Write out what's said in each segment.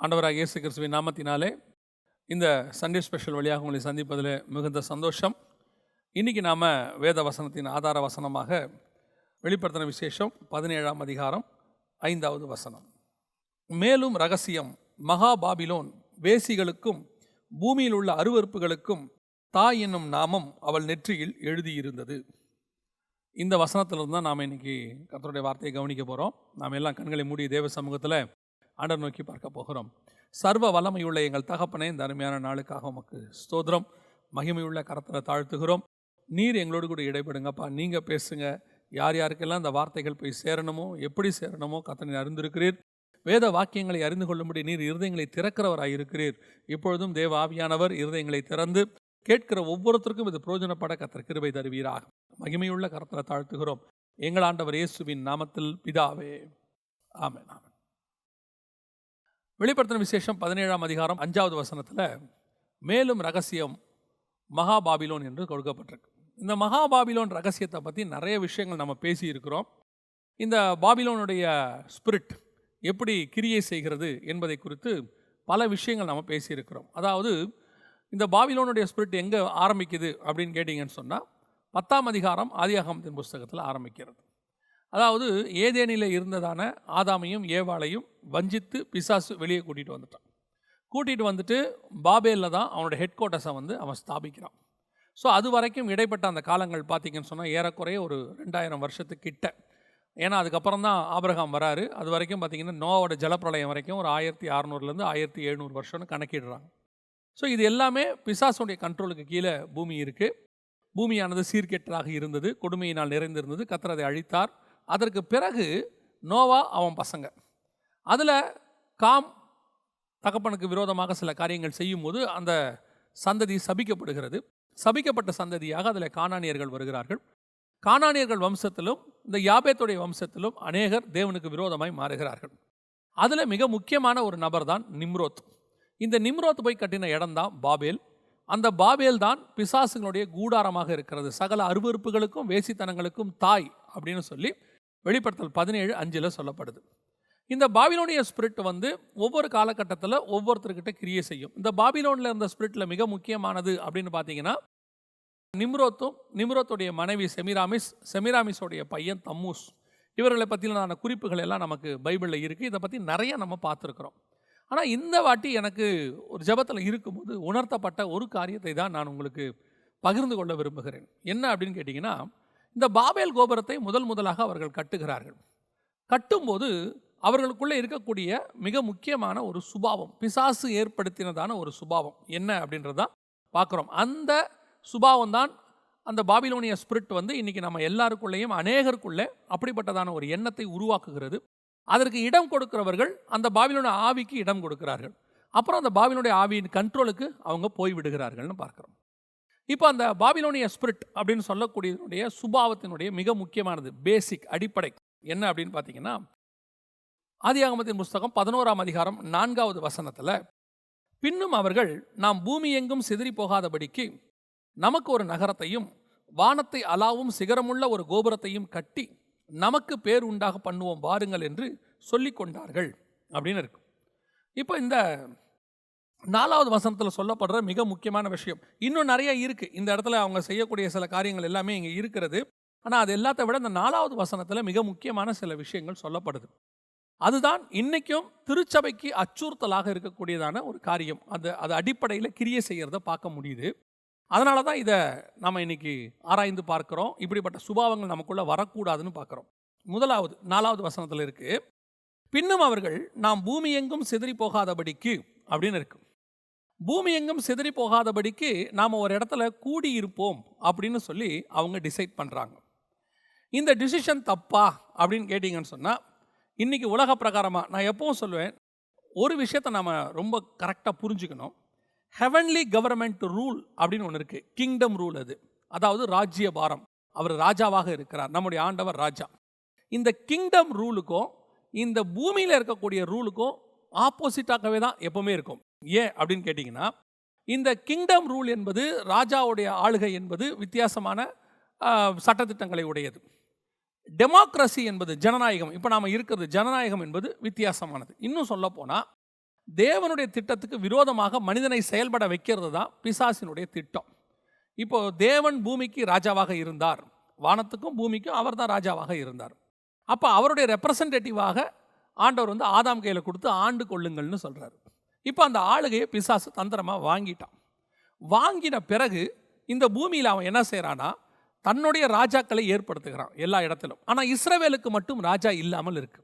ஆண்டவராக இயேசு கிறிஸ்துவின் நாமத்தினாலே இந்த சண்டே ஸ்பெஷல் வழியாக உங்களை சந்திப்பதில் மிகுந்த சந்தோஷம். இன்றைக்கி நாம் வேத வசனத்தின் ஆதார வசனமாக வெளிப்படுத்தின விசேஷம் 17ஆம் அதிகாரம் 5வது வசனம். மேலும் ரகசியம், மகா பாபிலோன் வேசிகளுக்கும் பூமியில் உள்ள அருவருப்புகளுக்கும் தாய் என்னும் நாமம் அவள் நெற்றியில் எழுதியிருந்தது. இந்த வசனத்திலிருந்து தான் நாம் இன்றைக்கி கர்த்தருடைய வார்த்தையை கவனிக்க போகிறோம். நாம் எல்லாம் கண்களை மூடி தேவ சமூகத்தில் ஆண்டவர் நோக்கி பார்க்க போகிறோம். சர்வ வல்லமையுள்ள எங்கள் தகப்பனே, இந்த அருமையான நாளுக்காக உமக்கு ஸ்தோத்திரம். மகிமையுள்ள கரத்தில் தாழ்த்துகிறோம். நீர் எங்களோடு கூட இடைப்படுங்கப்பா. நீங்கள் பேசுங்க. யார் யாருக்கெல்லாம் இந்த வார்த்தைகள் போய் சேரணுமோ, எப்படி சேரணுமோ கர்த்தர் அறிந்திருக்கிறீர். வேத வாக்கியங்களை அறிந்து கொள்ளும்படி நீர் இருதயங்களை திறக்கிறவராக இருக்கிறீர். இப்பொழுதும் தேவ ஆவியானவர் இருதயங்களை திறந்து கேட்கிற ஒவ்வொருத்தருக்கும் இது பிரயோஜனப்பட கர்த்தர் கிருபை தருவீராக. மகிமையுள்ள கரத்தில் தாழ்த்துகிறோம் எங்கள் ஆண்டவர் இயேசுவின் நாமத்தில் பிதாவே, ஆமென். ஆமென். வெளிப்படுத்தின விசேஷம் 17ஆம் அதிகாரம் 5வது வசனத்தில் மேலும் ரகசியம் மகா பாபிலோன் என்று கொடுக்கப்பட்டிருக்கு. இந்த மகா பாபிலோன் ரகசியத்தை பற்றி நிறைய விஷயங்கள் நம்ம பேசியிருக்கிறோம். இந்த பாபிலோனுடைய ஸ்பிரிட் எப்படி கிரியை செய்கிறது என்பதை குறித்து பல விஷயங்கள் நம்ம பேசியிருக்கிறோம். அதாவது இந்த பாபிலோனுடைய ஸ்பிரிட் எங்கே ஆரம்பிக்குது அப்படின்னு கேட்டிங்கன்னு சொன்னால் 10ஆம் அதிகாரம் ஆதியாகமத்தின் புஸ்தகத்தில் ஆரம்பிக்கிறது. அதாவது ஏதேனில் இருந்ததான ஆதாமையும் ஏவாளையும் வஞ்சித்து பிசாசு வெளியே கூட்டிகிட்டு வந்துட்டு பாபேலில் தான் அவனோட ஹெட் குவார்ட்டர்ஸை அவன் ஸ்தாபிக்கிறான். ஸோ அது வரைக்கும் இடைப்பட்ட அந்த காலங்கள் பார்த்திங்கன்னு சொன்னால் ஏறக்குறைய ஒரு 2000 வருஷத்துக்கிட்ட. ஏன்னா அதுக்கப்புறம் தான் ஆபிரகாம் வராரு. அது வரைக்கும் பார்த்திங்கன்னா நோவோட ஜலப்பிரளயம் வரைக்கும் ஒரு 1600 1700 வருஷம்னு கணக்கிடுறாங்க. ஸோ இது எல்லாமே பிசாசுடைய கண்ட்ரோலுக்கு கீழே பூமி இருக்குது. பூமியானது சீர்கெட்டதாக இருந்தது, கொடுமையினால் நிறைந்திருந்தது. கர்த்தர் அதை அழித்தார். அதற்கு பிறகு நோவா அவன் பசங்க, அதில் காம் தகப்பனுக்கு விரோதமாக சில காரியங்கள் செய்யும்போது அந்த சந்ததி சபிக்கப்படுகிறது. சபிக்கப்பட்ட சந்ததியாக அதில் கானானியர்கள் வருகிறார்கள். கானானியர்கள் வம்சத்திலும் இந்த யாபேத்துடைய வம்சத்திலும் அநேகர் தேவனுக்கு விரோதமாய் மாறுகிறார்கள். அதில் மிக முக்கியமான ஒரு நபர் தான் நிம்ரோத். இந்த நிம்ரோத் போய் கட்டின இடம்தான் பாபேல். அந்த பாபேல் தான் பிசாசுகளுடைய கூடாரமாக இருக்கிறது. சகல அருவருப்புகளுக்கும் வேசித்தனங்களுக்கும் தாய் அப்படின்னு சொல்லி வெளிப்படுத்தல் 17:5 சொல்லப்படுது. இந்த பாபிலோனிய ஸ்பிரிட் ஒவ்வொரு காலகட்டத்தில் ஒவ்வொருத்தர்கிட்ட கிரியை செய்யும். இந்த பாபிலோனில் இருந்த ஸ்பிரிட்டில் மிக முக்கியமானது அப்படின்னு பார்த்தீங்கன்னா நிம்ரோத்துடைய மனைவி செமிராமிஸோடைய பையன் தம்மூஸ். இவர்களை பற்றின குறிப்புகள் எல்லாம் நமக்கு பைபிளில் இருக்குது. இதை பற்றி நிறைய நம்ம பார்த்துருக்குறோம். ஆனால் இந்த வாட்டி எனக்கு ஒரு ஜெபத்தில் இருக்கும்போது உணர்த்தப்பட்ட ஒரு காரியத்தை தான் நான் உங்களுக்கு பகிர்ந்து கொள்ள விரும்புகிறேன். என்ன அப்படின்னு கேட்டிங்கன்னா, இந்த பாபேல் கோபுரத்தை முதலாக அவர்கள் கட்டுகிறார்கள். கட்டும்போது அவர்களுக்குள்ளே இருக்கக்கூடிய மிக முக்கியமான ஒரு சுபாவம், பிசாசு ஏற்படுத்தினதான ஒரு சுபாவம் என்ன அப்படின்றதான் பார்க்குறோம். அந்த சுபாவம் தான் அந்த பாபிலோனிய ஸ்பிரிட் இன்றைக்கி நம்ம எல்லாருக்குள்ளேயும் அநேகருக்குள்ளே அப்படிப்பட்டதான ஒரு எண்ணத்தை உருவாக்குகிறது. அதற்கு இடம் கொடுக்கிறவர்கள் அந்த பாபிலோனிய ஆவிக்கு இடம் கொடுக்கிறார்கள். அப்புறம் அந்த பாபிலோனிய ஆவியின் கண்ட்ரோலுக்கு அவங்க போய் விடுகிறார்கள்னு பார்க்குறோம். இப்போ அந்த பாபிலோனிய ஸ்பிரிட் அப்படின்னு சொல்லக்கூடியதனுடைய சுபாவத்தினுடைய மிக முக்கியமானது, பேசிக் அடிப்படை என்ன அப்படின்னு பார்த்தீங்கன்னா, ஆதியாகமத்தின் புஸ்தகம் 11ஆம் அதிகாரம் 4வது வசனத்தில், பின்னும் அவர்கள் நாம் பூமி எங்கும் சிதறி போகாதபடிக்கு நமக்கு ஒரு நகரத்தையும் வானத்தை அலாவும் சிகரமுள்ள ஒரு கோபுரத்தையும் கட்டி நமக்கு பேர் உண்டாக பண்ணுவோம் வாருங்கள் என்று சொல்லி கொண்டார்கள் அப்படின்னு இருக்கு. இப்போ இந்த 4வது வசனத்தில் சொல்லப்படுற மிக முக்கியமான விஷயம் இன்னும் நிறைய இருக்குது. இந்த இடத்துல அவங்க செய்யக்கூடிய சில காரியங்கள் எல்லாமே இங்கே இருக்கிறது. ஆனால் அது எல்லாத்த விட இந்த 4வது வசனத்தில் மிக முக்கியமான சில விஷயங்கள் சொல்லப்படுது. அதுதான் இன்றைக்கும் திருச்சபைக்கு அச்சுறுத்தலாக இருக்கக்கூடியதான ஒரு காரியம். அது அடிப்படையில் கிரியை செய்கிறத பார்க்க முடியுது. அதனால தான் இதை நம்ம இன்றைக்கி ஆராய்ந்து பார்க்குறோம். இப்படிப்பட்ட சுபாவங்கள் நமக்குள்ளே வரக்கூடாதுன்னு பார்க்குறோம். 4வது வசனத்தில் இருக்குது, பின்னும் அவர்கள் நாம் பூமி எங்கும் சிதறி போகாதபடிக்கு அப்படின்னு இருக்கு. பூமி எங்கும் சிதறி போகாதபடிக்கு நாம் ஒரு இடத்துல கூடியிருப்போம் அப்படின்னு சொல்லி அவங்க டிசைட் பண்ணுறாங்க. இந்த டிசிஷன் தப்பா அப்படின்னு கேட்டிங்கன்னு சொன்னால், இன்றைக்கி உலக பிரகாரமாக நான் எப்பவும் சொல்லுவேன், ஒரு விஷயத்தை நாம் ரொம்ப கரெக்டாக புரிஞ்சுக்கணும். ஹெவன்லி கவர்மெண்ட் ரூல் அப்படின்னு ஒன்று இருக்குது, கிங்டம் ரூல். அதாவது ராஜ்ய பாரம். அவர் ராஜாவாக இருக்கிறார், நம்முடைய ஆண்டவர் ராஜா. இந்த கிங்டம் ரூலுக்கும் இந்த பூமியில் இருக்கக்கூடிய ரூலுக்கும் ஆப்போசிட்டாகவே தான் எப்பவுமே இருக்கும். ஏன் அப்படின்னு கேட்டிங்கன்னா, இந்த கிங்டம் ரூல் என்பது, ராஜாவுடைய ஆளுகை என்பது வித்தியாசமான சட்டத்திட்டங்களை உடையது. டெமோக்ரஸி என்பது ஜனநாயகம், இப்போ நாம் இருக்கிறது ஜனநாயகம் என்பது வித்தியாசமானது. இன்னும் சொல்ல போனால் தேவனுடைய திட்டத்துக்கு விரோதமாக மனிதனை செயல்பட வைக்கிறது தான் பிசாசினுடைய திட்டம். இப்போ தேவன் பூமிக்கு ராஜாவாக இருந்தார், வானத்துக்கும் பூமிக்கும் அவர் தான் ராஜாவாக இருந்தார். அப்போ அவருடைய ரெப்ரசன்டேட்டிவாக ஆண்டவர் வந்து ஆதாம் கையில் கொடுத்து ஆண்டு கொள்ளுங்கள்னு சொல்கிறார். இப்போ அந்த ஆளுகையை பிசாசு தந்திரமாக வாங்கிட்டான். வாங்கின பிறகு இந்த பூமியில் அவன் என்ன செய்கிறான்னா தன்னுடைய ராஜாக்களை ஏற்படுத்துகிறான் எல்லா இடத்திலும். ஆனால் இஸ்ரவேலுக்கு மட்டும் ராஜா இல்லாமல் இருக்கு.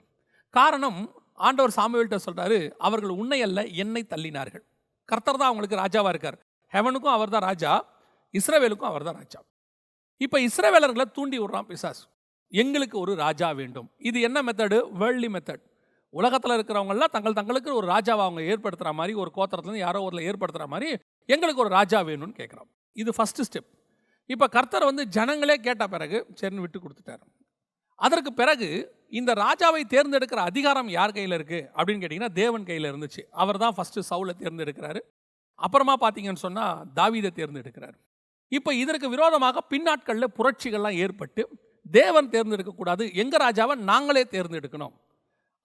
காரணம், ஆண்டவர் சாமுவேல்கிட்ட சொல்கிறாரு, அவர்கள் உன்னை அல்ல என்னை தள்ளினார்கள். கர்த்தர் தான் அவங்களுக்கு ராஜாவாக இருக்கார். ஹெவனுக்கும் அவர் தான் ராஜா, இஸ்ரவேலுக்கும் அவர் தான் ராஜா. இப்போ இஸ்ரவேலர்களை தூண்டி விடுறான் பிசாசு, எங்களுக்கு ஒரு ராஜா வேண்டும். இது என்ன மெத்தடு? Worldly method. உலகத்தில் இருக்கிறவங்களாம் தங்களுக்கு ஒரு ராஜாவை அவங்க ஏற்படுத்துகிற மாதிரி, ஒரு கோத்திரத்துலேருந்து யாரோ ஒருல ஏற்படுத்துகிற மாதிரி எங்களுக்கு ஒரு ராஜா வேணும்னு கேட்குறோம். இது ஃபஸ்ட்டு ஸ்டெப். இப்போ கர்த்தர் வந்து ஜனங்களே கேட்ட பிறகு சரின்னு விட்டு கொடுத்துட்டார். அதற்கு பிறகு இந்த ராஜாவை தேர்ந்தெடுக்கிற அதிகாரம் யார் கையில் இருக்குது அப்படின்னு கேட்டிங்கன்னா தேவன் கையில் இருந்துச்சு. அவர் தான் ஃபஸ்ட்டு சவுலை தேர்ந்தெடுக்கிறாரு. அப்புறமா பார்த்தீங்கன்னு சொன்னால் தாவீதை தேர்ந்தெடுக்கிறார். இப்போ இதற்கு விரோதமாக பின்னாட்களில் புரட்சிகள்லாம் ஏற்பட்டு தேவன் தேர்ந்தெடுக்கக்கூடாது, எங்கள் ராஜாவை நாங்களே தேர்ந்தெடுக்கணும்,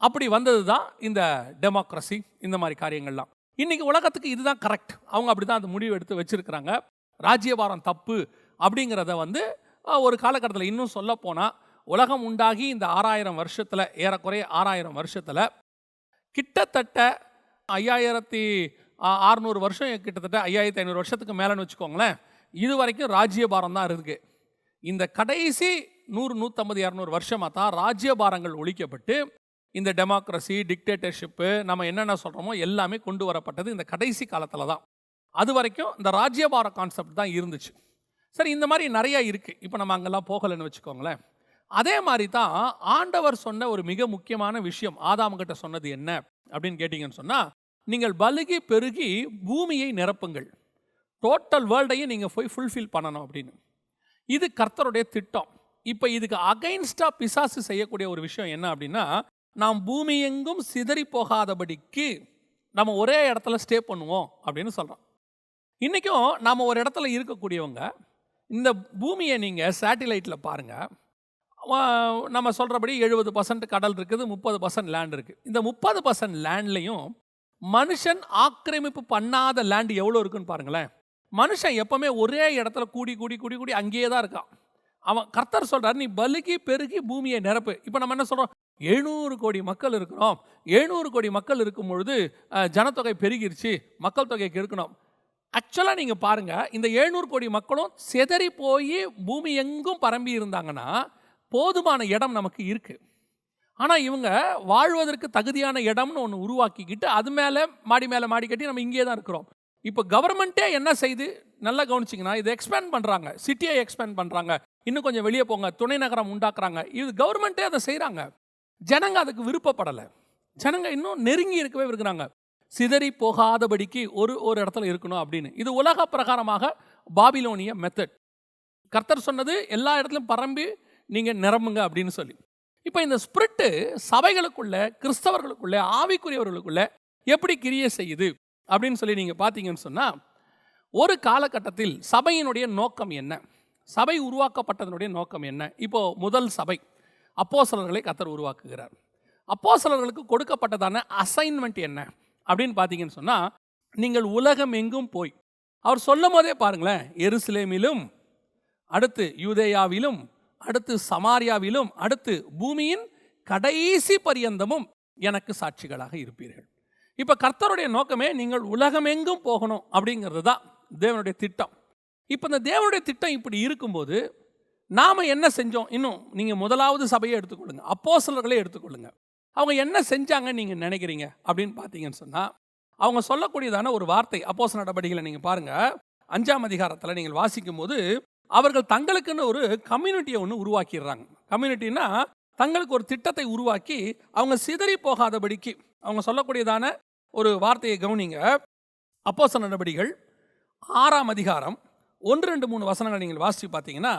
அப்படி வந்தது தான் இந்த டெமோக்ரஸி, இந்த மாதிரி காரியங்கள்லாம். இன்றைக்கி உலகத்துக்கு இதுதான் கரெக்ட். அவங்க அப்படி தான் அந்த முடிவு எடுத்து வச்சுருக்கிறாங்க. ராஜ்யபாரம் தப்பு அப்படிங்கிறத வந்து ஒரு காலகட்டத்தில், இன்னும் சொல்ல போனால் உலகம் உண்டாகி இந்த 6000 வருஷத்தில், ஏறக்குறைய 6000 வருஷத்தில் கிட்டத்தட்ட 5600 வருஷம், கிட்டத்தட்ட 5500 வருஷத்துக்கு மேலேன்னு வச்சுக்கோங்களேன், இது வரைக்கும் ராஜ்யபாரம் தான் இருக்குது. இந்த கடைசி 100, 150, 200 வருஷமாக தான் ராஜ்யபாரங்கள் ஒழிக்கப்பட்டு இந்த டெமோக்ரஸி, டிக்டேட்டர்ஷிப்பு, நம்ம என்னென்ன சொல்கிறோமோ எல்லாமே கொண்டு வரப்பட்டது இந்த கடைசி காலத்தில் தான். அது வரைக்கும் இந்த ராஜ்யபார கான்செப்ட் தான் இருந்துச்சு. சரி, இந்த மாதிரி நிறையா இருக்குது. இப்போ நம்ம அங்கெல்லாம் போகலைன்னு வச்சுக்கோங்களேன். அதே மாதிரி தான் ஆண்டவர் சொன்ன ஒரு மிக முக்கியமான விஷயம் ஆதாம்கிட்ட சொன்னது என்ன அப்படின்னு கேட்டிங்கன்னு சொன்னால், நீங்கள் பலுகி பெருகி பூமியை நிரப்புங்கள், டோட்டல் வேர்ல்டையும் நீங்கள் போய் ஃபுல்ஃபில் பண்ணணும் அப்படின்னு. இது கர்த்தருடைய திட்டம். இப்போ இதுக்கு அகைன்ஸ்டாக பிசாசு செய்யக்கூடிய ஒரு விஷயம் என்ன அப்படின்னா, நாம் பூமி எங்கும் சிதறி போகாதபடிக்கு நம்ம ஒரே இடத்துல ஸ்டே பண்ணுவோம் அப்படின்னு சொல்கிறோம். இன்றைக்கும் நாம் ஒரு இடத்துல இருக்கக்கூடியவங்க, இந்த பூமியை நீங்கள் சேட்டிலைட்டில் பாருங்கள், நம்ம சொல்கிறபடி 70% கடல் இருக்குது, 30% லேண்ட் இருக்குது. இந்த 30% லேண்ட்லேயும் மனுஷன் ஆக்கிரமிப்பு பண்ணாத லேண்ட் எவ்வளோ இருக்குன்னு பாருங்களேன். மனுஷன் எப்போவுமே ஒரே இடத்துல கூடி கூடி கூடி கூடி அங்கேயே தான் இருக்கான். அவன் கர்த்தர் சொல்கிறார், நீ பலுகி பெருகி பூமியை நிரப்பு. இப்போ நம்ம என்ன சொல்கிறோம், 700 கோடி மக்கள் இருக்கிறோம். 700 கோடி மக்கள் இருக்கும் பொழுது ஜனத்தொகை பெருகிருச்சு, மக்கள் தொகைக்கு இருக்கணும். ஆக்சுவலாக நீங்கள் பாருங்கள், இந்த 700 கோடி மக்களும் செதறி போய் பூமி எங்கும் பரம்பி இருந்தாங்கன்னா போதுமான இடம் நமக்கு இருக்குது. ஆனால் இவங்க வாழ்வதற்கு தகுதியான இடம்னு ஒன்று உருவாக்கிக்கிட்டு அது மேலே மாடி கட்டி நம்ம இங்கே தான் இருக்கிறோம். இப்போ கவர்மெண்ட்டே என்ன செய்து நல்லா கவனிச்சிங்கன்னா, இதை எக்ஸ்பேண்ட் பண்ணுறாங்க, சிட்டியை எக்ஸ்பேண்ட் பண்ணுறாங்க, இன்னும் கொஞ்சம் வெளியே போங்க, துணை நகரம் உண்டாக்குறாங்க. இது கவர்மெண்ட்டே அதை செய்கிறாங்க. ஜனங்க அதுக்கு விருப்பப்படலை. ஜனங்க இன்னும் நெருங்கி இருக்கவே இருக்கிறாங்க, சிதறி போகாதபடிக்கு ஒரு இடத்துல இருக்கணும் அப்படின்னு. இது உலக பிரகாரமாக பாபிலோனிய மெத்தட். கர்த்தர் சொன்னது எல்லா இடத்துலையும் பரம்பி நீங்கள் நிரம்புங்க அப்படின்னு சொல்லி. இப்போ இந்த ஸ்பிரிட்டு சபைகளுக்குள்ள, கிறிஸ்தவர்களுக்குள்ள, ஆவிக்குரியவர்களுக்குள்ள எப்படி கிரியை செய்யுது அப்படின்னு சொல்லி நீங்கள் பார்த்தீங்கன்னு சொன்னால், ஒரு காலகட்டத்தில் சபையினுடைய நோக்கம் என்ன, சபை உருவாக்கப்பட்டதனுடைய நோக்கம் என்ன? இப்போ முதல் சபை அப்போஸ்தலர்களை கர்த்தர் உருவாக்குகிறார். அப்போஸ்தலர்களுக்கு கொடுக்கப்பட்டதான அசைன்மெண்ட் என்ன அப்படின்னு பார்த்தீங்கன்னு சொன்னால், நீங்கள் உலகம் எங்கும் போய், அவர் சொல்லும் போதே பாருங்களேன், எருசலேமிலும், அடுத்து யூதேயாவிலும், அடுத்து சமாரியாவிலும், அடுத்து பூமியின் கடைசி பரியந்தமும் எனக்கு சாட்சிகளாக இருப்பீர்கள். இப்போ கர்த்தருடைய நோக்கமே நீங்கள் உலகமெங்கும் போகணும் அப்படிங்கிறது தான் தேவனுடைய திட்டம். இப்போ இந்த தேவனுடைய திட்டம் இப்படி இருக்கும்போது நாம் என்ன செஞ்சோம்? இன்னும் நீங்கள் முதலாவது சபையை எடுத்துக்கொள்ளுங்க, அப்போஸ்தலர்களே எடுத்துக்கொள்ளுங்க. அவங்க என்ன செஞ்சாங்கன்னு நீங்கள் நினைக்கிறீங்க அப்படின்னு பார்த்தீங்கன்னு சொன்னால், அவங்க சொல்லக்கூடியதான ஒரு வார்த்தை அப்போஸ்தலர் நடபடிகளை நீங்கள் பாருங்கள், 5ஆம் அதிகாரத்தில் நீங்கள் வாசிக்கும் போது, அவர்கள் தங்களுக்குன்னு ஒரு கம்யூனிட்டியை ஒன்று உருவாக்கிடுறாங்க. கம்யூனிட்டின்னா தங்களுக்கு ஒரு திட்டத்தை உருவாக்கி அவங்க சிதறி போகாதபடிக்கு அவங்க சொல்லக்கூடியதான ஒரு வார்த்தையை கவனிங்க. அப்போஸ்தலர் நடபடிகள் 6ஆம் அதிகாரம் 1, 2, 3 வசனங்கள் நீங்கள் வாசித்து பார்த்தீங்கன்னா,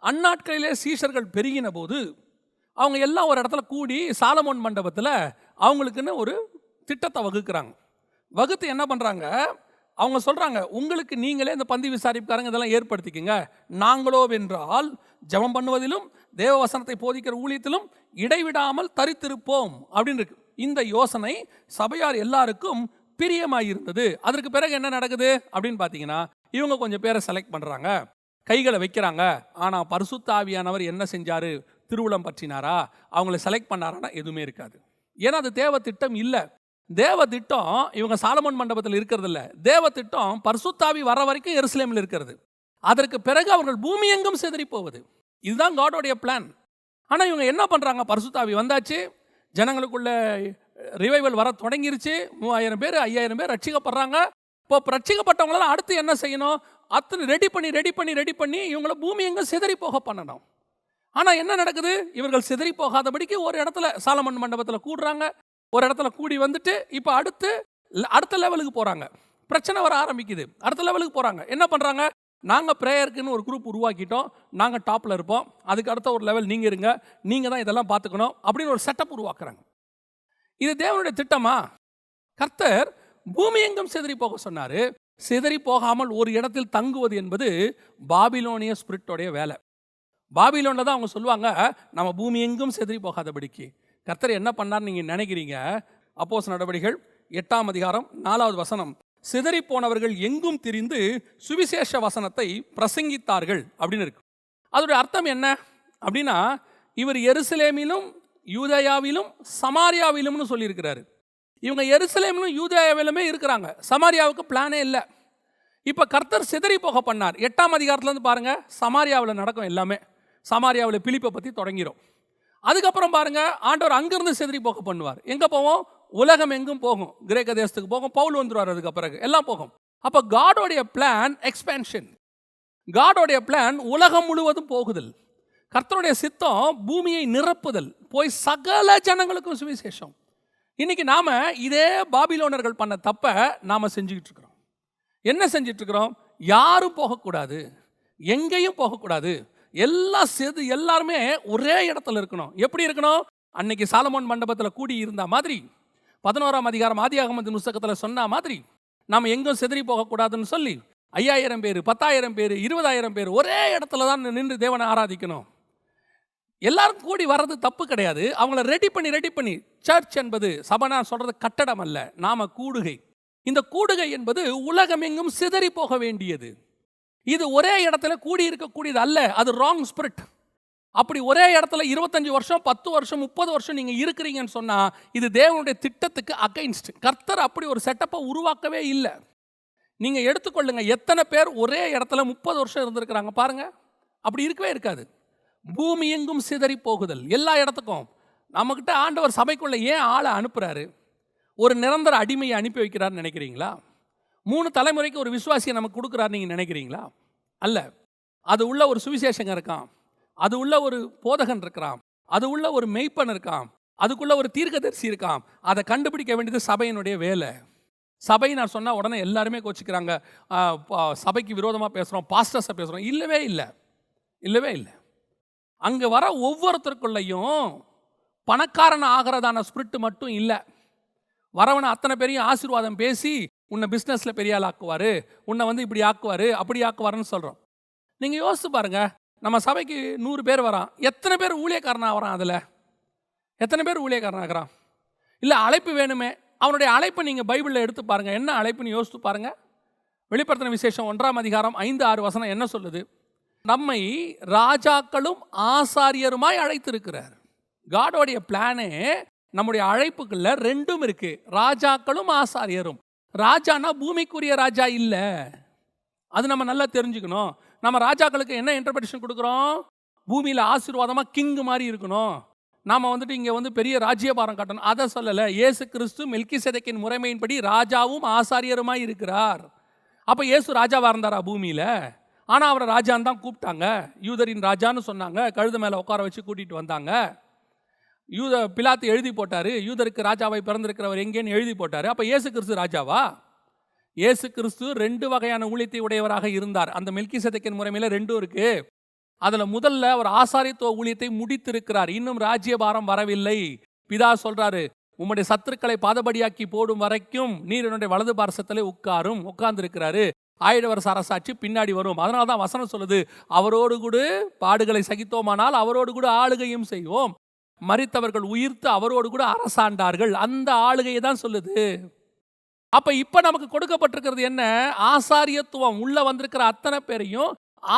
அந்நாட்களிலே சீஷர்கள் பெருகின போது அவங்க எல்லாம் ஒரு இடத்துல கூடி சாலமோன் மண்டபத்தில் அவங்களுக்குன்னு ஒரு திட்டத்தை வகுக்கிறாங்க. வகுத்து என்ன பண்ணுறாங்க, அவங்க சொல்கிறாங்க, உங்களுக்கு நீங்களே இந்த பந்தி விசாரிப்புக்காரங்க இதெல்லாம் ஏற்படுத்திக்கங்க, நாங்களோ வென்றால் ஜெபம் பண்ணுவதிலும் தேவ வசனத்தை போதிக்கிற ஊழியத்திலும் இடைவிடாமல் தரித்திருப்போம் அப்படின்னு இருக்கு. இந்த யோசனை சபையார் எல்லாருக்கும் பிரியமாய் இருந்தது. அதற்கு பிறகு என்ன நடக்குது அப்படின்னு பார்த்தீங்கன்னா, இவங்க கொஞ்சம் பேரை செலக்ட் பண்ணுறாங்க, கைகளை வைக்கிறாங்க. ஆனால் பரிசுத்த ஆவியானவர் என்ன செஞ்சாரு? திருவுளம் பற்றினாரா? அவங்கள செலக்ட் பண்ணாரான்னா எதுவுமே இருக்காது. ஏன்னா அது தேவ திட்டம் இல்லை. தேவ திட்டம் இவங்க சாலமோன் மண்டபத்தில் இருக்கிறது இல்லை. தேவ திட்டம் பரிசுத்தாவி வர வரைக்கும் எருசலேமில் இருக்கிறது. அதற்கு பிறகு அவர்கள் பூமி எங்கும் சிதறி போவது. இதுதான் காடோடைய பிளான். ஆனால் இவங்க என்ன பண்ணுறாங்க? பரிசுத்தாவி வந்தாச்சு, ஜனங்களுக்குள்ள ரிவைவல் வர தொடங்கிருச்சு. 3000 பேர் 5000 பேர் ரட்சிக்கப்படுறாங்க. இப்போ ரட்சிக்கப்பட்டவங்களாம் அடுத்து என்ன செய்யணும்? அத்தனை ரெடி பண்ணி இவங்களை பூமி எங்கும் சிதறி போக பண்ணணும். ஆனால் என்ன நடக்குது? இவர்கள் சிதறி போகாதபடிக்கு ஒரு இடத்துல சாலமன் மண்டபத்தில் கூடுறாங்க. ஒரு இடத்துல கூடி வந்துட்டு இப்போ அடுத்த லெவலுக்கு போகிறாங்க. பிரச்சனை வர ஆரம்பிக்குது. அடுத்த லெவலுக்கு போகிறாங்க. என்ன பண்ணுறாங்க? நாங்கள் ப்ரேயருக்குன்னு ஒரு குரூப் உருவாக்கிட்டோம், நாங்கள் டாப்பில் இருப்போம், அதுக்கு அடுத்த ஒரு லெவல் நீங்கள் இருங்க, நீங்கள் தான் இதெல்லாம் பார்த்துக்கணும் அப்படின்னு ஒரு செட்டப் உருவாக்குறாங்க. இது தேவனுடைய திட்டமா? கர்த்தர் பூமி எங்கும் சிதறி போக சொன்னார். சிதறி போகாமல் ஒரு இடத்தில் தங்குவது என்பது பாபிலோனிய ஸ்பிரிட்டோடைய வேலை. பாபிலோனில் தான் அவங்க சொல்லுவாங்க, நம்ம பூமி எங்கும் சிதறி போகாதபடிக்கு. கர்த்தர் என்ன பண்ணார்னு நீங்கள் நினைக்கிறீங்க? அப்போஸ்தலர் நடவடிக்கைகள் 8ஆம் அதிகாரம் 4வது வசனம், சிதறி போனவர்கள் எங்கும் திரிந்து சுவிசேஷ வசனத்தை பிரசங்கித்தார்கள் அப்படின்னு இருக்கு. அதோடைய அர்த்தம் என்ன அப்படின்னா, இவர் எருசலேமிலும் யூதேயாவிலும் சமாரியாவிலும்னு சொல்லியிருக்கிறாரு. இவங்க எருசலேமிலும் யூதேயாவிலுமே இருக்கிறாங்க, சமாரியாவுக்கு பிளானே இல்லை. இப்போ கர்த்தர் சிதறி போக பண்ணார். 8ஆம் அதிகாரத்துலேருந்து பாருங்கள், சமாரியாவில் நடக்கும் எல்லாமே. சமாரியாவில் பிலிப்பை பற்றி தொடங்கிடும். அதுக்கப்புறம் பாருங்க, ஆண்டவர் அங்கிருந்து சிதறி போக பண்ணுவார். எங்கே போவோம்? உலகம் எங்கும் போகும், கிரேக்க தேசத்துக்கு போகும், பவுல் வந்துருவார், அதுக்கு பிறகு எல்லாம் போகும். அப்போ காடோடைய பிளான் எக்ஸ்பேன்ஷன். காடோடைய பிளான் உலகம் முழுவதும் போகுதல். கர்த்தருடைய சித்தம் பூமியை நிரப்புதல், போய் சகல ஜனங்களுக்கும் சுவிசேஷம். இன்னைக்கு நாம இதே பாபிலோனர்கள் பண்ண தப்ப நாம செஞ்சுக்கிட்டு இருக்கிறோம். என்ன செஞ்சிட்டு இருக்கிறோம்? யாரும் போகக்கூடாது, எங்கேயும் போகக்கூடாது, எல்லாருமே ஒரே இடத்துல இருக்கணும். எப்படி இருக்கணும்? அன்னைக்கு சாலமோன் மண்டபத்தில் கூடி இருந்த மாதிரி, 11ஆம் அதிகாரம் ஆதியாகமத்தின் புத்தகத்தில் சொன்ன மாதிரி, நாம் எங்கும் சிதறி போகக்கூடாதுன்னு சொல்லி 5000 பேர் 10,000 பேர் 20,000 பேர் ஒரே இடத்துல தான் நின்று தேவனை ஆராதிக்கணும். எல்லாரும் கூடி வர்றது தப்பு கிடையாது. அவங்கள ரெடி பண்ணி சர்ச் என்பது சபனா சொல்றது கட்டடம் அல்ல, நாம கூடுகை. இந்த கூடுகை என்பது உலகம் எங்கும் சிதறி போக வேண்டியது. இது ஒரே இடத்துல கூடி இருக்கக்கூடியது அல்ல, அது ராங் ஸ்பிரிட். அப்படி ஒரே இடத்துல 25 வருஷம் 10 வருஷம் 30 வருஷம் நீங்க இருக்கிறீங்கன்னு சொன்னா இது தேவனுடைய திட்டத்துக்கு அகைன்ஸ்ட். கர்த்தர் அப்படி ஒரு செட்டப்பை உருவாக்கவே இல்லை. நீங்க எடுத்துக்கொள்ளுங்க, எத்தனை பேர் ஒரே இடத்துல 30 வருஷம் இருந்திருக்கிறாங்க பாருங்க. அப்படி இருக்கவே இருக்காது. பூமி எங்கும் சிதறி போகுதல், எல்லா இடத்துக்கும். நம்மகிட்ட ஆண்டவர் சபைக்குள்ள ஏன் ஆளை அனுப்புறாரு? ஒரு நிரந்தர அடிமையை அனுப்பி வைக்கிறார்னு நினைக்கிறீங்களா? 3 தலைமுறைக்கு ஒரு விசுவாசியை நமக்கு கொடுக்குறாரு நீங்க நினைக்கிறீங்களா? அல்ல. அது உள்ள ஒரு சுவிசேஷங்க இருக்கான், அது உள்ள ஒரு போதகன் இருக்கிறான், அது உள்ள ஒரு மெய்ப்பன் இருக்கான், அதுக்குள்ள ஒரு தீர்க்கதரிசி இருக்கான். அதை கண்டுபிடிக்க வேண்டியது சபையினுடைய வேலை. சபை நான் சொன்னால் உடனே எல்லாருமே கோச்சிக்கிறாங்க, சபைக்கு விரோதமாக பேசுகிறோம், பாஸ்டர்ஸை பேசுகிறோம். இல்லவே இல்லை. அங்கே வர ஒவ்வொருத்தருக்குள்ளையும் பணக்காரன் ஆகிறதான ஸ்பிரிட் மட்டும் இல்லை. வரவனை அத்தனை பேரையும் ஆசீர்வாதம் பேசி உன்னை பிஸ்னஸில் பெரிய ஆள் ஆக்குவார், உன்னை இப்படி ஆக்குவார், அப்படி ஆக்குவாருன்னு சொல்கிறோம். நீங்கள் யோசிச்சு பாருங்க, நம்ம சபைக்கு 100 பேர் வரான், எத்தனை பேர் ஊழியக்காரனாக வரான்? அதில் எத்தனை பேர் ஊழியக்காரனாகிறான்? இல்லை அழைப்பு வேணுமே, அவனுடைய அழைப்பை நீங்கள் பைபிளில் எடுத்து பாருங்கள். என்ன அழைப்புன்னு யோசித்து பாருங்கள். வெளிப்படுத்தின விசேஷம் 1ஆம் அதிகாரம் 5-6 வசனம் என்ன சொல்லுது? நம்மை ராஜாக்களும் ஆசாரியருமாய் அழைத்திருக்கிறார். காடோடைய பிளானே நம்முடைய அழைப்புக்குள்ள 2ம் இருக்கு, ராஜாக்களும் ஆசாரியரும். ராஜானா பூமிக்குரிய ராஜா இல்லை, அது நம்ம நல்லா தெரிஞ்சுக்கணும். நம்ம ராஜாக்களுக்கு என்ன இன்டர்பிரேஷன் கொடுக்குறோம்? பூமியில் ஆசீர்வாதமாக கிங் மாதிரி இருக்கணும், நாம் இங்கே பெரிய ராஜ்யபாரம் காட்டணும், அதை சொல்லலை. இயேசு கிறிஸ்து மெல்கிசேதேக்கின் முறைமையின்படி ராஜாவும் ஆசாரியருமாய் இருக்கிறார். அப்போ இயேசு ராஜாவாக இருந்தாரா பூமியில்? ஆனால் அவரை ராஜான்னு தான் கூப்பிட்டாங்க. யூதரின் ராஜான்னு சொன்னாங்க, கழுத மேலே உட்கார வச்சு கூட்டிகிட்டு வந்தாங்க. பிலாத்து எழுதி போட்டார், யூதருக்கு ராஜாவை பிறந்திருக்கிறவர் எங்கேன்னு எழுதி போட்டார். அப்போ இயேசு கிறிஸ்து ராஜாவா? இயேசு கிறிஸ்து 2 வகையான ஊழியத்தை உடையவராக இருந்தார். அந்த மெல்கிசேதேக்கின் முறைமையில் 2 இருக்கு. அதில் முதல்ல அவர் ஆசாரியத்துவ ஊழியத்தை முடித்திருக்கிறார், இன்னும் ராஜ்யபாரம் வரவில்லை. பிதா சொல்றாரு, உம்முடைய சத்துருக்களை பாதபடியாக்கி போடும் வரைக்கும் நீர் என்னுடைய வலது பார்சத்திலே உட்கார்ந்துருக்கிறாரு. 1000 வருஷ அரசாட்சி பின்னாடி வரும். அதனால தான் வசனம் சொல்லுது, அவரோடு கூட பாடுகளை சகித்தோமானால் அவரோடு கூட ஆளுகையும் செய்வோம். மரித்தவர்கள் உயிர்த்து அவரோடு கூட அரசாண்டார்கள். அந்த ஆளுகையை தான் சொல்லுது. அப்ப இப்ப நமக்கு கொடுக்கப்பட்டிருக்கிறது என்ன? ஆசாரியத்துவம். உள்ள வந்திருக்கிற அத்தனை பேரையும்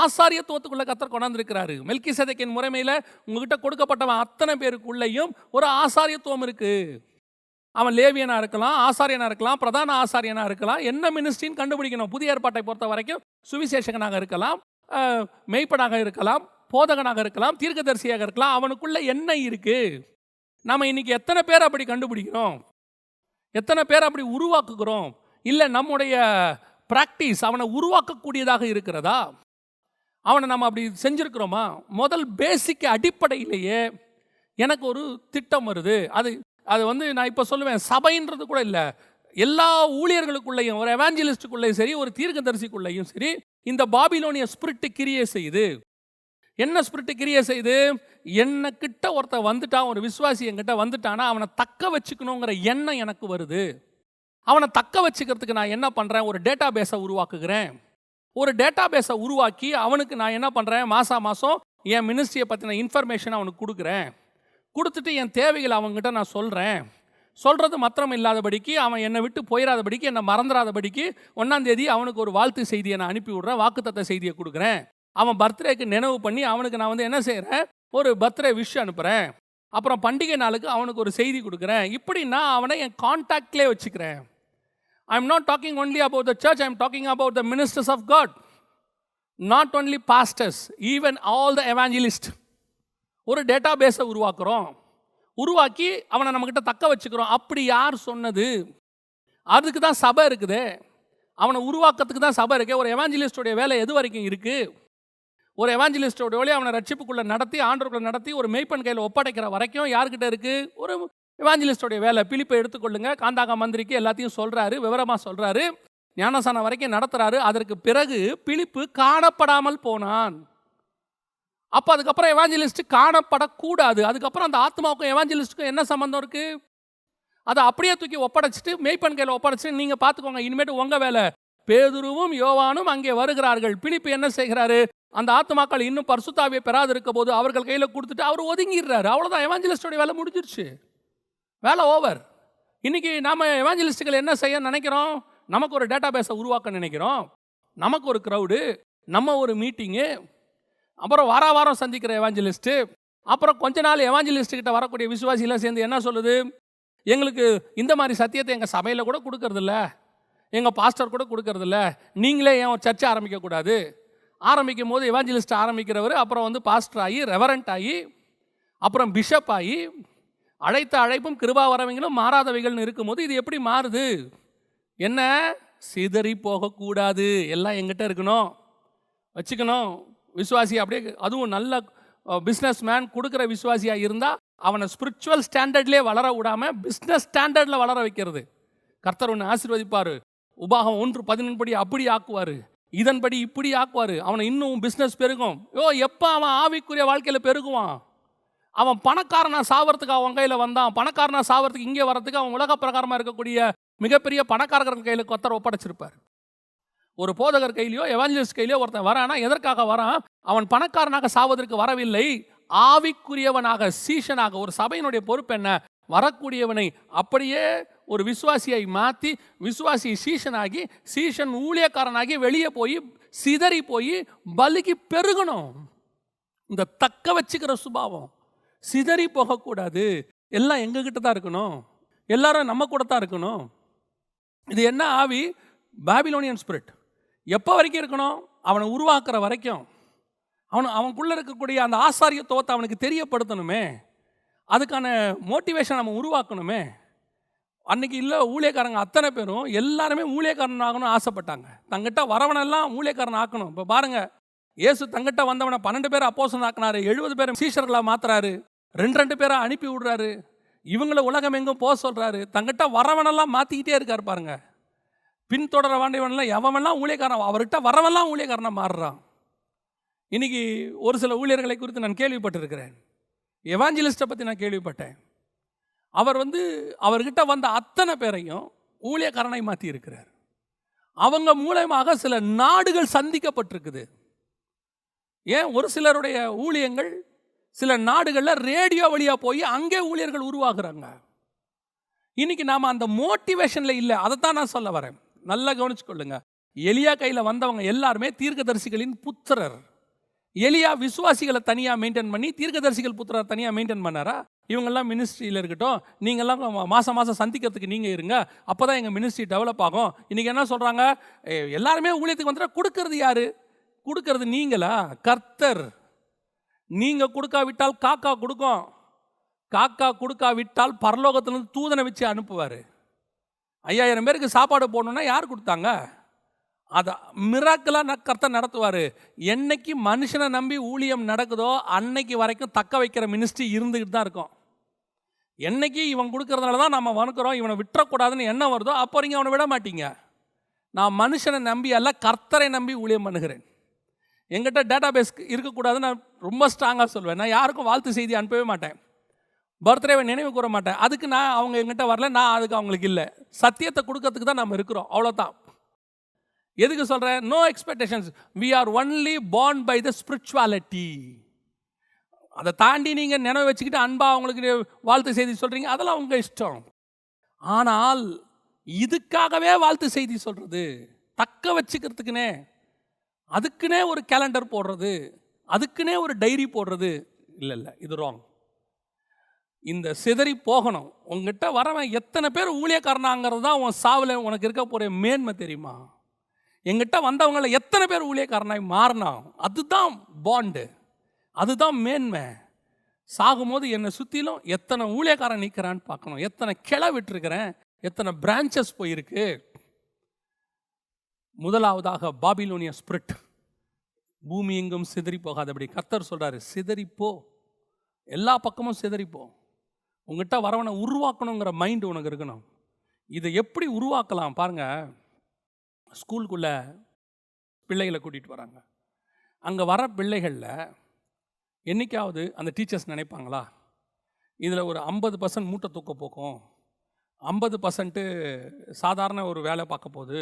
ஆசாரியத்துவத்துக்குள்ள கர்த்தர் கொண்டாந்துருக்கிறாரு. மெல்கிசேதேக்கின் முறைமையில உங்ககிட்ட கொடுக்கப்பட்டவன் அத்தனை பேருக்குள்ளேயும் ஒரு ஆசாரியத்துவம் இருக்கு. அவன் லேவியனா இருக்கலாம், ஆசாரியனா இருக்கலாம், பிரதான ஆசாரியனா இருக்கலாம், என்ன மினிஸ்ட்ரின்னு கண்டுபிடிக்கணும். புதிய ஏற்பாட்டை பொறுத்த வரைக்கும் சுவிசேஷகனாக இருக்கலாம், மெய்ப்பனாக இருக்கலாம், போதகனாக இருக்கலாம், தீர்க்கதரிசியாக இருக்கலாம். அவனுக்குள்ள என்ன இருக்கு? நம்ம இன்னைக்கு எத்தனை பேர் அப்படி கண்டுபிடிக்கிறோம்? எத்தனை பேர் அப்படி உருவாக்குகிறோம்? இல்லை நம்முடைய பிராக்டிஸ் அவனை உருவாக்கக்கூடியதாக இருக்கிறதா? அவனை நம்ம அப்படி செஞ்சுருக்கிறோமா? முதல் பேசிக் அடிப்படையிலேயே எனக்கு ஒரு திட்டம் வருது. அது வந்து நான் இப்போ சொல்லுவேன், சபைன்றது கூட இல்லை, எல்லா ஊழியர்களுக்குள்ளேயும், ஒரு எவாஞ்சலிஸ்டுக்குள்ளேயும் சரி, ஒரு தீர்க்கதரிசிக்குள்ளேயும் சரி, இந்த பாபிலோனிய ஸ்பிரிட் கிரியை செய்யுது. என்ன ஸ்பிரிட் கிரியை செய்யுது? என்ன கிட்ட ஒருத்தன் வந்துட்டான், ஒரு விசுவாசி என்கிட்ட வந்துட்டானா அவனை தக்க வச்சுக்கணுங்கிற எண்ணம் எனக்கு வருது. அவனை தக்க வச்சுக்கிறதுக்கு நான் என்ன பண்ணுறேன்? ஒரு டேட்டா பேஸை உருவாக்குகிறேன். ஒரு டேட்டா பேஸை உருவாக்கி அவனுக்கு நான் என்ன பண்ணுறேன்? மாதம் என் மினிஸ்ட்ரியை பற்றின இன்ஃபர்மேஷன் அவனுக்கு கொடுக்குறேன். கொடுத்துட்டு என் தேவைகளை அவங்ககிட்ட நான் சொல்கிறேன். சொல்கிறது மாத்திரம் இல்லாதபடிக்கு, அவன் என்னை விட்டு போயிடாதபடிக்கு, என்னை மறந்துடாதபடிக்கு 1ஆம் தேதி அவனுக்கு ஒரு வாழ்த்து செய்தியை நான் அனுப்பி விட்றேன், வாக்குத்தத்த செய்தியை கொடுக்குறேன். அவன் பர்த்டேக்கு நினைவு பண்ணி அவனுக்கு நான் வந்து என்ன செய்கிறேன்? ஒரு பர்த்டே விஷ் அனுப்புகிறேன். அப்புறம் பண்டிகை நாளுக்கு அவனுக்கு ஒரு செய்தி கொடுக்குறேன். இப்படி நான் அவனை என் கான்டாக்ட்லேயே வச்சுக்கிறேன். I am not talking only about the church, I am talking about the ministers of God. Not only pastors, even all the evangelist. ஒரு டேட்டா பேஸை உருவாக்கி அவனை நம்மக்கிட்ட தக்க வச்சுக்கிறோம். அப்படி யார் சொன்னது? அதுக்கு தான் சபை இருக்குது. அவனை உருவாக்கத்துக்கு தான் சபை இருக்குது. ஒரு எவாஞ்சலிஸ்டோடைய வேலை எது வரைக்கும் இருக்குது? ஒரு எவாஞ்சலிஸ்டோடைய வேலையை அவனை ரட்சிப்புக்குள்ளே நடத்தி, ஆண்டவர்களை நடத்தி, ஒரு மெய்ப்பன் கையில் ஒப்படைக்கிற வரைக்கும் யார்கிட்ட இருக்குது? ஒரு எவாஞ்சலிஸ்டோடைய வேலை. பிலிப்பை எடுத்துக்கொள்ளுங்க, காந்தாகா மந்திரிக்கு எல்லாத்தையும் சொல்கிறாரு, விவரமாக சொல்கிறாரு, ஞானசானம் வரைக்கும் நடத்துகிறாரு. அதற்கு பிறகு பிலிப்பு காணப்படாமல் போனான். அப்போ அதுக்கப்புறம் எவாஞ்சலிஸ்ட் காணப்படக்கூடாது. அதுக்கப்புறம் அந்த ஆத்மாவுக்கும் எவாஞ்சலிஸ்ட்டுக்கும் என்ன சம்பந்தம் இருக்குது? அதை அப்படியே தூக்கி ஒப்படைச்சிட்டு, மெய்ப்பன் கையில் ஒப்படைச்சிட்டு, நீங்கள் பார்த்துக்கோங்க, இனிமேட்டு உங்கள் வேலை. பேதுருவும் யோவானும் அங்கே வருகிறார்கள். பிலிப்பு என்ன செய்கிறாரு? அந்த ஆத்மாக்கள் இன்னும் பரிசுத்தாவியை பெறாது இருக்க போது அவர்கள் கையில் கொடுத்துட்டு அவர் ஒதுங்கிடுறாரு. அவ்வளோதான், எவாஞ்சலிஸ்டோடைய வேலை முடிஞ்சிருச்சு. வேலை ஓவர். இன்றைக்கி நாம் எவாஞ்சலிஸ்ட்டுகள் என்ன செய்ய நினைக்கிறோம்? நமக்கு ஒரு டேட்டா பேஸை உருவாக்க நினைக்கிறோம். நமக்கு ஒரு க்ரௌடு, நம்ம ஒரு மீட்டிங்கு, அப்புறம் வாரம் சந்திக்கிற எவாஞ்சலிஸ்ட்டு, அப்புறம் கொஞ்ச நாள் எவாஞ்சலிஸ்ட்டுக்கிட்ட வரக்கூடிய விசுவாசிலாம் சேர்ந்து என்ன சொல்லுது? எங்களுக்கு இந்த மாதிரி சத்தியத்தை எங்கள் சபையில் கூட கொடுக்கறதில்ல, எங்கள் பாஸ்டர் கூட கொடுக்கறதில்ல, நீங்களே ஏன் ஒரு சர்ச்சை ஆரம்பிக்கக்கூடாது? ஆரம்பிக்கும் போது எவாஞ்சலிஸ்ட் ஆரம்பிக்கிறவர் அப்புறம் வந்து பாஸ்டர் ஆகி, ரெவரண்ட் ஆகி, அப்புறம் பிஷப் ஆகி, அழைத்த அழைப்பும் கிருபா வரவங்களும் மாறாதவைகள்னு இருக்கும்போது இது எப்படி மாறுது? என்ன? சிதறி போகக்கூடாது, எல்லாம் எங்கிட்ட இருக்கணும், வச்சுக்கணும். விசுவாசி அப்படியே, அதுவும் நல்ல பிஸ்னஸ் மேன் கொடுக்குற விசுவாசியாக இருந்தால் அவனை ஸ்பிரிச்சுவல் ஸ்டாண்டர்ட்லேயே வளர விடாமல் பிஸ்னஸ் ஸ்டாண்டர்டில் வளர வைக்கிறது. கர்த்தர் ஒன்று ஆசீர்வதிப்பார். உபாகம் 1:11 படி அப்படி ஆக்குவார், இதன்படி இப்படி ஆக்குவார். அவனை இன்னும் பிஸ்னஸ் பெருகும். எப்போ அவன் ஆவிக்குரிய வாழ்க்கையில் பெருகுவான்? அவன் பணக்காரனா சாவறதுக்கு அவன் கையில் வந்தான். பணக்காரனா சாவறதுக்கு இங்கே வரத்துக்கு அவன் உலக பிரகாரமாக இருக்கக்கூடிய மிகப்பெரிய பணக்காரர்கள் கையில் கர்த்தர் ஒப்படைச்சிருப்பார். ஒரு போதகர் கையிலையோ எவாஞ்சலிஸ்ட் கையிலையோ ஒருத்தன் வரானா எதற்காக வரான்? அவன் பணக்காரனாக சாவதற்கு வரவில்லை, ஆவிக்குரியவனாக, சீஷனாக. ஒரு சபையினுடைய பொறுப்பு என்ன? வரக்கூடியவனை அப்படியே ஒரு விசுவாசியை மாற்றி, விசுவாசி சீஷனாகி, சீஷன் ஊழியக்காரனாகி வெளியே போய் சிதறி போய் பலிக்கு பெருகணும். இந்த தக்க வச்சுக்கிற சுபாவம் சிதறி போகக்கூடாது. எல்லாம் எங்ககிட்ட தான் இருக்கணும், எல்லாரும் நம்ம கூட தான் இருக்கணும். இது என்ன ஆவி? Babylonian spirit. எப்போ வரைக்கும் இருக்கணும்? அவனை உருவாக்குற வரைக்கும். அவனுக்குள்ளே இருக்கக்கூடிய அந்த ஆசாரியத்துவத்தை அவனுக்கு தெரியப்படுத்தணுமே, அதுக்கான மோட்டிவேஷன் நம்ம உருவாக்கணுமே. அன்றைக்கி இல்லை, ஊழியக்காரங்க அத்தனை பேரும் எல்லாருமே ஊழியக்காரன் ஆகணும்னு ஆசைப்பட்டாங்க. தங்கிட்ட வரவனெல்லாம் ஊழியக்காரன் ஆக்கணும். இப்போ பாருங்கள், இயேசு தங்கிட்ட வந்தவனை 12 பேரை அப்போஸ்தலன் ஆக்கினாரு, 70 பேரை சீஷர்களாக மாற்றுறாரு, 2 பேரை அனுப்பி விடுறாரு, இவங்கள உலகம் எங்கும் போக சொல்கிறாரு. தங்கிட்ட வரவனெல்லாம் மாற்றிக்கிட்டே இருக்கார் பாருங்க. பின்தொடர வேண்டியவனெல்லாம் எவனெல்லாம் ஊழியக்காரன், அவர்கிட்ட வரவெல்லாம் ஊழியக்காரனாக மாறுறான். இன்றைக்கி ஒரு சில ஊழியர்களை குறித்து நான் கேள்விப்பட்டிருக்கிறேன். எவாஞ்சலிஸ்ட்டை பற்றி நான் கேள்விப்பட்டேன். அவர் அவர்கிட்ட வந்த அத்தனை பேரையும் ஊழியக்காரனை மாற்றி இருக்கிறார். அவங்க மூலமாக சில நாடுகள் சந்திக்கப்பட்டிருக்குது. ஏன்? ஒரு சிலருடைய ஊழியங்கள் சில நாடுகளில் ரேடியோ வழியாக போய் அங்கே ஊழியர்கள் உருவாகுறாங்க. இன்னைக்கு நாம் அந்த மோட்டிவேஷனில் இல்லை. அதைத்தான் நான் சொல்ல வரேன். நல்லா கவனிச்சுக்கொள்ளுங்க. எலியா கையில் வந்தவங்க எல்லாருமே தீர்க்கதரிசிகளின் புத்திரர். எலியா விசுவாசிகளை தனியாக மெயின்டைன் பண்ணி தீர்க்கதரிசிகள் புத்திரர் தனியாக மெயின்டைன் பண்ணாரா? இவங்கெல்லாம் மினிஸ்ட்ரியில் இருக்கட்டும், நீங்கள்லாம் மாதம் மாதம் சந்திக்கிறதுக்கு நீங்கள் இருங்க, அப்போ தான் எங்கள் மினிஸ்ட்ரி டெவலப் ஆகும். இன்றைக்கி என்ன சொல்கிறாங்க? எல்லாருமே ஊழியத்துக்கு வந்துட்டா கொடுக்கறது யார்? கொடுக்கறது நீங்களா? கர்த்தர். நீங்கள் கொடுக்காவிட்டால் காக்கா கொடுக்கும். காக்கா கொடுக்காவிட்டால் பரலோகத்திலிருந்து தூதனை வச்சு அனுப்புவார். 5000 பேருக்கு சாப்பாடு போடணுன்னா யார் கொடுத்தாங்க? அதை மிராக்கலாக கர்த்தர் நடத்துவார். என்னைக்கு மனுஷனை நம்பி ஊழியம் நடக்குதோ அன்னைக்கு வரைக்கும் தக்க வைக்கிற மினிஸ்ட்ரி இருந்துக்கிட்டு தான் இருக்கும். என்னைக்கு இவன் கொடுக்கறதுனால தான் நம்ம வணக்கிறோம், இவனை விட்டுறக்கூடாதுன்னு என்ன வருதோ அப்போ நீங்கள் அவனை விட மாட்டீங்க. நான் மனுஷனை நம்பி அல்ல, கர்த்தரை நம்பி ஊழியம் பண்ணுகிறேன். எங்கிட்ட டேட்டா பேஸ் இருக்கக்கூடாதுன்னு நான் ரொம்ப ஸ்ட்ராங்காக சொல்வேன். நான் யாருக்கும் வாழ்த்து செய்தி அனுப்பவே மாட்டேன், பர்த்டேவை நினைவு கூற மாட்டேன். அதுக்கு நான் அவங்க எங்கிட்ட வரல, நான் அதுக்கு அவங்களுக்கு இல்லை. சத்தியத்தை கொடுக்கறதுக்கு தான் நம்ம இருக்கிறோம், அவ்வளோதான். எதுக்கு சொல்கிறேன்? No expectations. We are only born by the spirituality. அதை தாண்டி நீங்கள் நினைவு வச்சுக்கிட்டு அன்பா அவங்களுக்கு வாழ்த்து செய்தி சொல்கிறீங்க, அதெல்லாம் உங்கள் இஷ்டம். ஆனால் இதுக்காகவே வாழ்த்து செய்தி சொல்கிறது, தக்க வச்சுக்கிறதுக்குனே அதுக்குன்னே ஒரு கேலண்டர் போடுறது, அதுக்குன்னே ஒரு டைரி போடுறது, இல்லை, இது ராங். இந்த சிதறி போகணும். உங்ககிட்ட வரவன் எத்தனை பேர் ஊழியக்காரனாங்கிறது தான் உன் சாவில் உனக்கு இருக்க போகிற மேன்மை தெரியுமா? எங்கிட்ட வந்தவங்கள எத்தனை பேர் ஊழியக்காரனாய் மாறினா, அதுதான் பாண்டு, அதுதான் மேன்மை. சாகும்போது என்னை சுற்றிலும் எத்தனை ஊழியக்காரன் நிற்கிறான்னு பார்க்கணும், எத்தனை கிளை விட்டுருக்கிறேன், எத்தனை பிரான்ச்சஸ் போயிருக்கு. முதலாவதாக பாபிலோனிய ஸ்பிரிட், பூமி எங்கும் சிதறி போகாதபடி கர்த்தர் சொல்கிறாரு, சிதறிப்போ, எல்லா பக்கமும் சிதறிப்போ. உங்ககிட்ட வரவனை உருவாக்கணுங்கிற மைண்டு உனக்கு இருக்கணும். இதை எப்படி உருவாக்கலாம் பாருங்கள். ஸ்கூலுக்குள்ளே பிள்ளைகளை கூட்டிகிட்டு வராங்க. அங்கே வர பிள்ளைகளில் என்றைக்காவது அந்த டீச்சர்ஸ் நினைப்பாங்களா, இதில் ஒரு 50% மூட்டை தூக்க போக்கும், 50% சாதாரண ஒரு வேலை பார்க்க போகுது,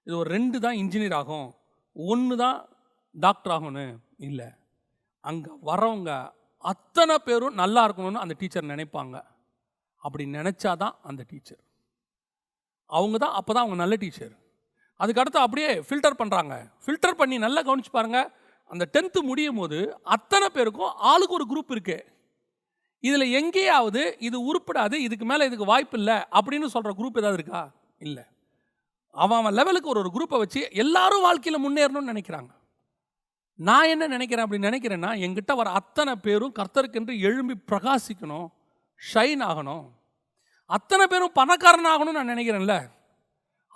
இது ஒரு 2 தான் இன்ஜினியர் ஆகும், 1 தான் டாக்டர் ஆகும்னு இல்லை. அங்கே வரவங்க அத்தனை பேரும் நல்லா இருக்கணும்னு அந்த டீச்சர் நினைப்பாங்க. அப்படி நினச்சாதான் அந்த டீச்சர், அவங்க தான், அப்போ தான் அவங்க நல்ல டீச்சர். அதுக்கடுத்து அப்படியே ஃபில்டர் பண்ணுறாங்க. ஃபில்டர் பண்ணி நல்லா கவனிச்சு பாருங்கள். அந்த 10th முடியும் போது அத்தனை பேருக்கும் ஆளுக்கு ஒரு குரூப் இருக்குது. இதில் எங்கேயாவது இது உருப்படாது, இதுக்கு மேலே இதுக்கு வாய்ப்பு இல்லை அப்படின்னு சொல்கிற குரூப் ஏதாவது இருக்கா? இல்லை. அவன் லெவலுக்கு ஒரு குரூப்பை வச்சு எல்லாரும் வாழ்க்கையில் முன்னேறணும்னு நினைக்கிறாங்க. நான் என்ன நினைக்கிறேன் அப்படி நினைக்கிறேன்னா, எங்கிட்ட வர அத்தனை பேரும் கர்த்தருக்கென்று எழும்பி பிரகாசிக்கணும், ஷைன் ஆகணும். அத்தனை பேரும் பணக்காரன் ஆகணும்னு நான் நினைக்கிறேன்ல,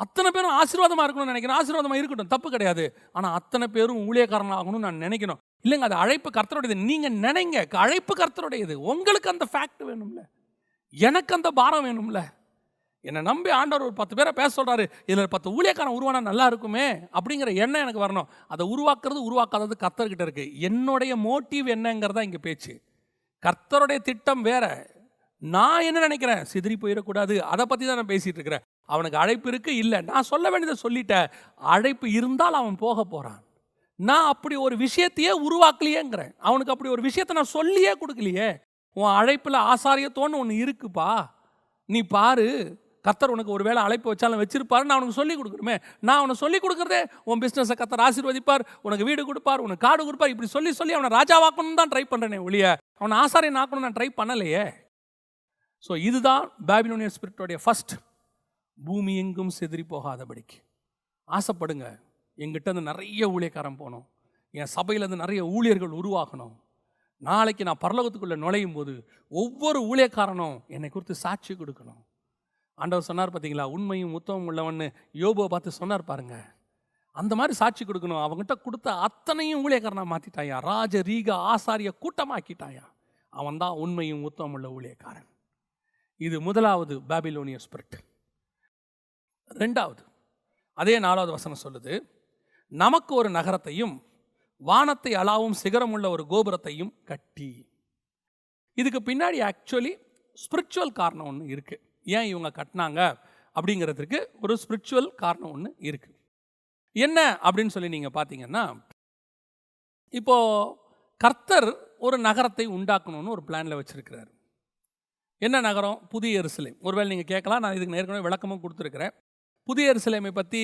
அத்தனை பேரும் ஆசீர்வாதமாக இருக்கணும்னு நினைக்கிறேன். ஆசீர்வாதமாக இருக்கட்டும், தப்பு கிடையாது. ஆனால் அத்தனை பேரும் ஊழியக்காரன் ஆகணும்னு நான் நினைக்கணும். இல்லைங்க, அது அழைப்பு கர்த்தருடையது. நீங்கள் நினைங்க, அழைப்பு கர்த்தருடையது. உங்களுக்கு அந்த ஃபேக்ட் வேணும்ல, எனக்கு அந்த பாரம் வேணும்ல. என்னை நம்பி ஆண்டவர் ஒரு 10 பேரை பேச சொல்கிறாரு, இதில் 10 ஊழியக்காரன் உருவானா நல்லா இருக்குமே அப்படிங்கிற எண்ணம் எனக்கு வரணும். அதை உருவாக்காதது கர்த்தர்கிட்ட இருக்குது. என்னுடைய மோட்டிவ் என்னங்கிறதா இங்கே பேச்சு. கர்த்தருடைய திட்டம் வேற. நான் என்ன நினைக்கிறேன், சிதறி போயிடக்கூடாது, அதை பற்றி தான் நான் பேசிகிட்டு இருக்கிறேன். அவனுக்கு அழைப்பு இருக்குது, இல்லை, நான் சொல்ல வேண்டியதை சொல்லிட்டேன். அழைப்பு இருந்தால் அவன் போக போகிறான். நான் அப்படி ஒரு விஷயத்தையே உருவாக்கலையேங்கிறேன். அவனுக்கு அப்படி ஒரு விஷயத்தை நான் சொல்லியே கொடுக்கலையே. உன் அழைப்பில் ஆசாரியத்தோன்னு ஒன்று இருக்குப்பா, நீ பாரு, கர்த்தர் உனக்கு ஒரு வேளை அழைப்பு வச்சாலும் வச்சிருப்பாரு, நான் அவனுக்கு சொல்லிக் கொடுக்குறேன். நான் அவனை சொல்லிக் கொடுக்குறதே, உன் பிஸ்னஸை கர்த்தர் ஆசீர்வதிப்பார், உனக்கு வீடு கொடுப்பார், உனக்கு காடு கொடுப்பார், இப்படி சொல்லி சொல்லி அவனை ராஜாவாக்கணும்னு தான் ட்ரை பண்ணுறேனே ஒழிய அவனை ஆசாரியன் ஆக்கணும்னு நான் ட்ரை பண்ணலையே. ஸோ இதுதான் பாபிலோனியன் ஸ்பிரிட்டோடைய ஃபர்ஸ்ட். பூமி எங்கும் சிதறி போகாதபடிக்கு ஆசைப்படுங்க. எங்கிட்ட இருந்து நிறைய ஊழியக்காரன் போகணும், என் சபையிலேருந்து நிறைய ஊழியர்கள் உருவாகணும். நாளைக்கு நான் பரலோகத்துக்குள்ளே நுழையும் போது ஒவ்வொரு ஊழியக்காரனும் என்னை குறித்து சாட்சி கொடுக்கணும். ஆண்டவர் சொன்னார் பார்த்தீங்களா, உண்மையும் உத்தமம் உள்ளவன்னு யோபுவை பார்த்து சொன்னார் பாருங்க. அந்த மாதிரி சாட்சி கொடுக்கணும். அவங்ககிட்ட கொடுத்த அத்தனையும் ஊழியக்காரனை மாற்றிட்டாயா, ராஜ ரீக ஆசாரிய கூட்டமாக்கிட்டாயா. அவன் தான் உண்மையும் உத்தமம் உள்ள ஊழியக்காரன். இது முதலாவது பாபிலோனிய ஸ்பிரிட். ரெண்டாவது, அதே 4வது வசனம் சொல்லுது, நமக்கு ஒரு நகரத்தையும் வானத்தை அளாவும் சிகரமுள்ள ஒரு கோபுரத்தையும் கட்டி. இதுக்கு பின்னாடி ஆக்சுவலி ஸ்பிரிச்சுவல் காரணம் ஒன்று இருக்குது. ஏன் இவங்க கட்டினாங்க அப்படிங்கிறதுக்கு ஒரு ஸ்பிரிச்சுவல் காரணம் ஒன்று இருக்குது. என்ன அப்படின்னு சொல்லி நீங்கள் பார்த்தீங்கன்னா, இப்போது கர்த்தர் ஒரு நகரத்தை உண்டாக்கணும்னு ஒரு பிளானில் வச்சுருக்கிறார். என்ன நகரம்? புதிய எருசலேம். ஒருவேளை நீங்கள் கேட்கலாம், நான் இதுக்கு ஏற்கனவே விளக்கமும் கொடுத்துருக்கிறேன். புதிய எருசலேமை பற்றி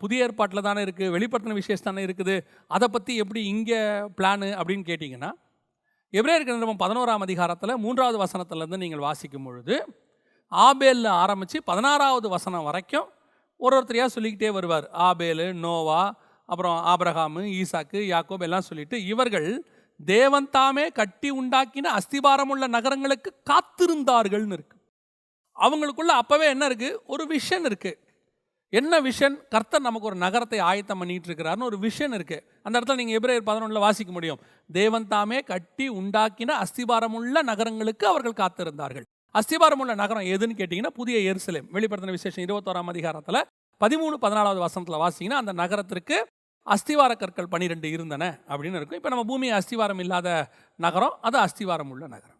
புதிய ஏற்பாட்டில் தானே இருக்குது, வெளிப்படுத்தின விசேஷம் தானே இருக்குது, அதை பற்றி எப்படி இங்கே பிளானு அப்படின்னு கேட்டிங்கன்னா, எபிரேயருக்கு நிருபம் 11ஆம் அதிகாரத்தில் 3வது வசனத்திலேருந்து நீங்கள் வாசிக்கும் பொழுது ஆபேலில் ஆரம்பித்து 16வது வசனம் வரைக்கும் ஒருத்தரையாக சொல்லிக்கிட்டே வருவார். ஆபேலு, நோவா, அப்புறம் ஆபிரகாமு, ஈசாக்கு, யாக்கோப் எல்லாம் சொல்லிட்டு இவர்கள் தேவன் தாமே கட்டி உண்டாக்கின அஸ்திபாரமுள்ள நகரங்களுக்கு காத்திருந்தார்கள்னு இருக்கு. அவங்களுக்குள்ள அப்பவே என்ன இருக்கு? ஒரு விஷன் இருக்கு. என்ன விஷன்? கர்த்தர் நமக்கு ஒரு நகரத்தை ஆயத்தம் பண்ணிட்டு இருக்கிறாருன்னு ஒரு விஷன் இருக்கு. அந்த இடத்துல நீங்க எபிரேயர் 11 வாசிக்க முடியும். தேவன் தாமே கட்டி உண்டாக்கின அஸ்திபாரமுள்ள நகரங்களுக்கு அவர்கள் காத்திருந்தார்கள். அஸ்திபாரமுள்ள நகரம் எதுன்னு கேட்டீங்கன்னா புதிய எருசலேம். வெளிப்படுத்தின விசேஷம் 21ஆம் அதிகாரத்தில் 13, 14வது வசனத்தில் வாசிங்கன்னா அந்த நகரத்திற்கு அஸ்திவார கற்கள் 12 இருந்தன அப்படின்னு இருக்கும். இப்போ நம்ம பூமி அஸ்திவாரம் இல்லாத நகரம், அது அஸ்திவாரம் உள்ள நகரம்.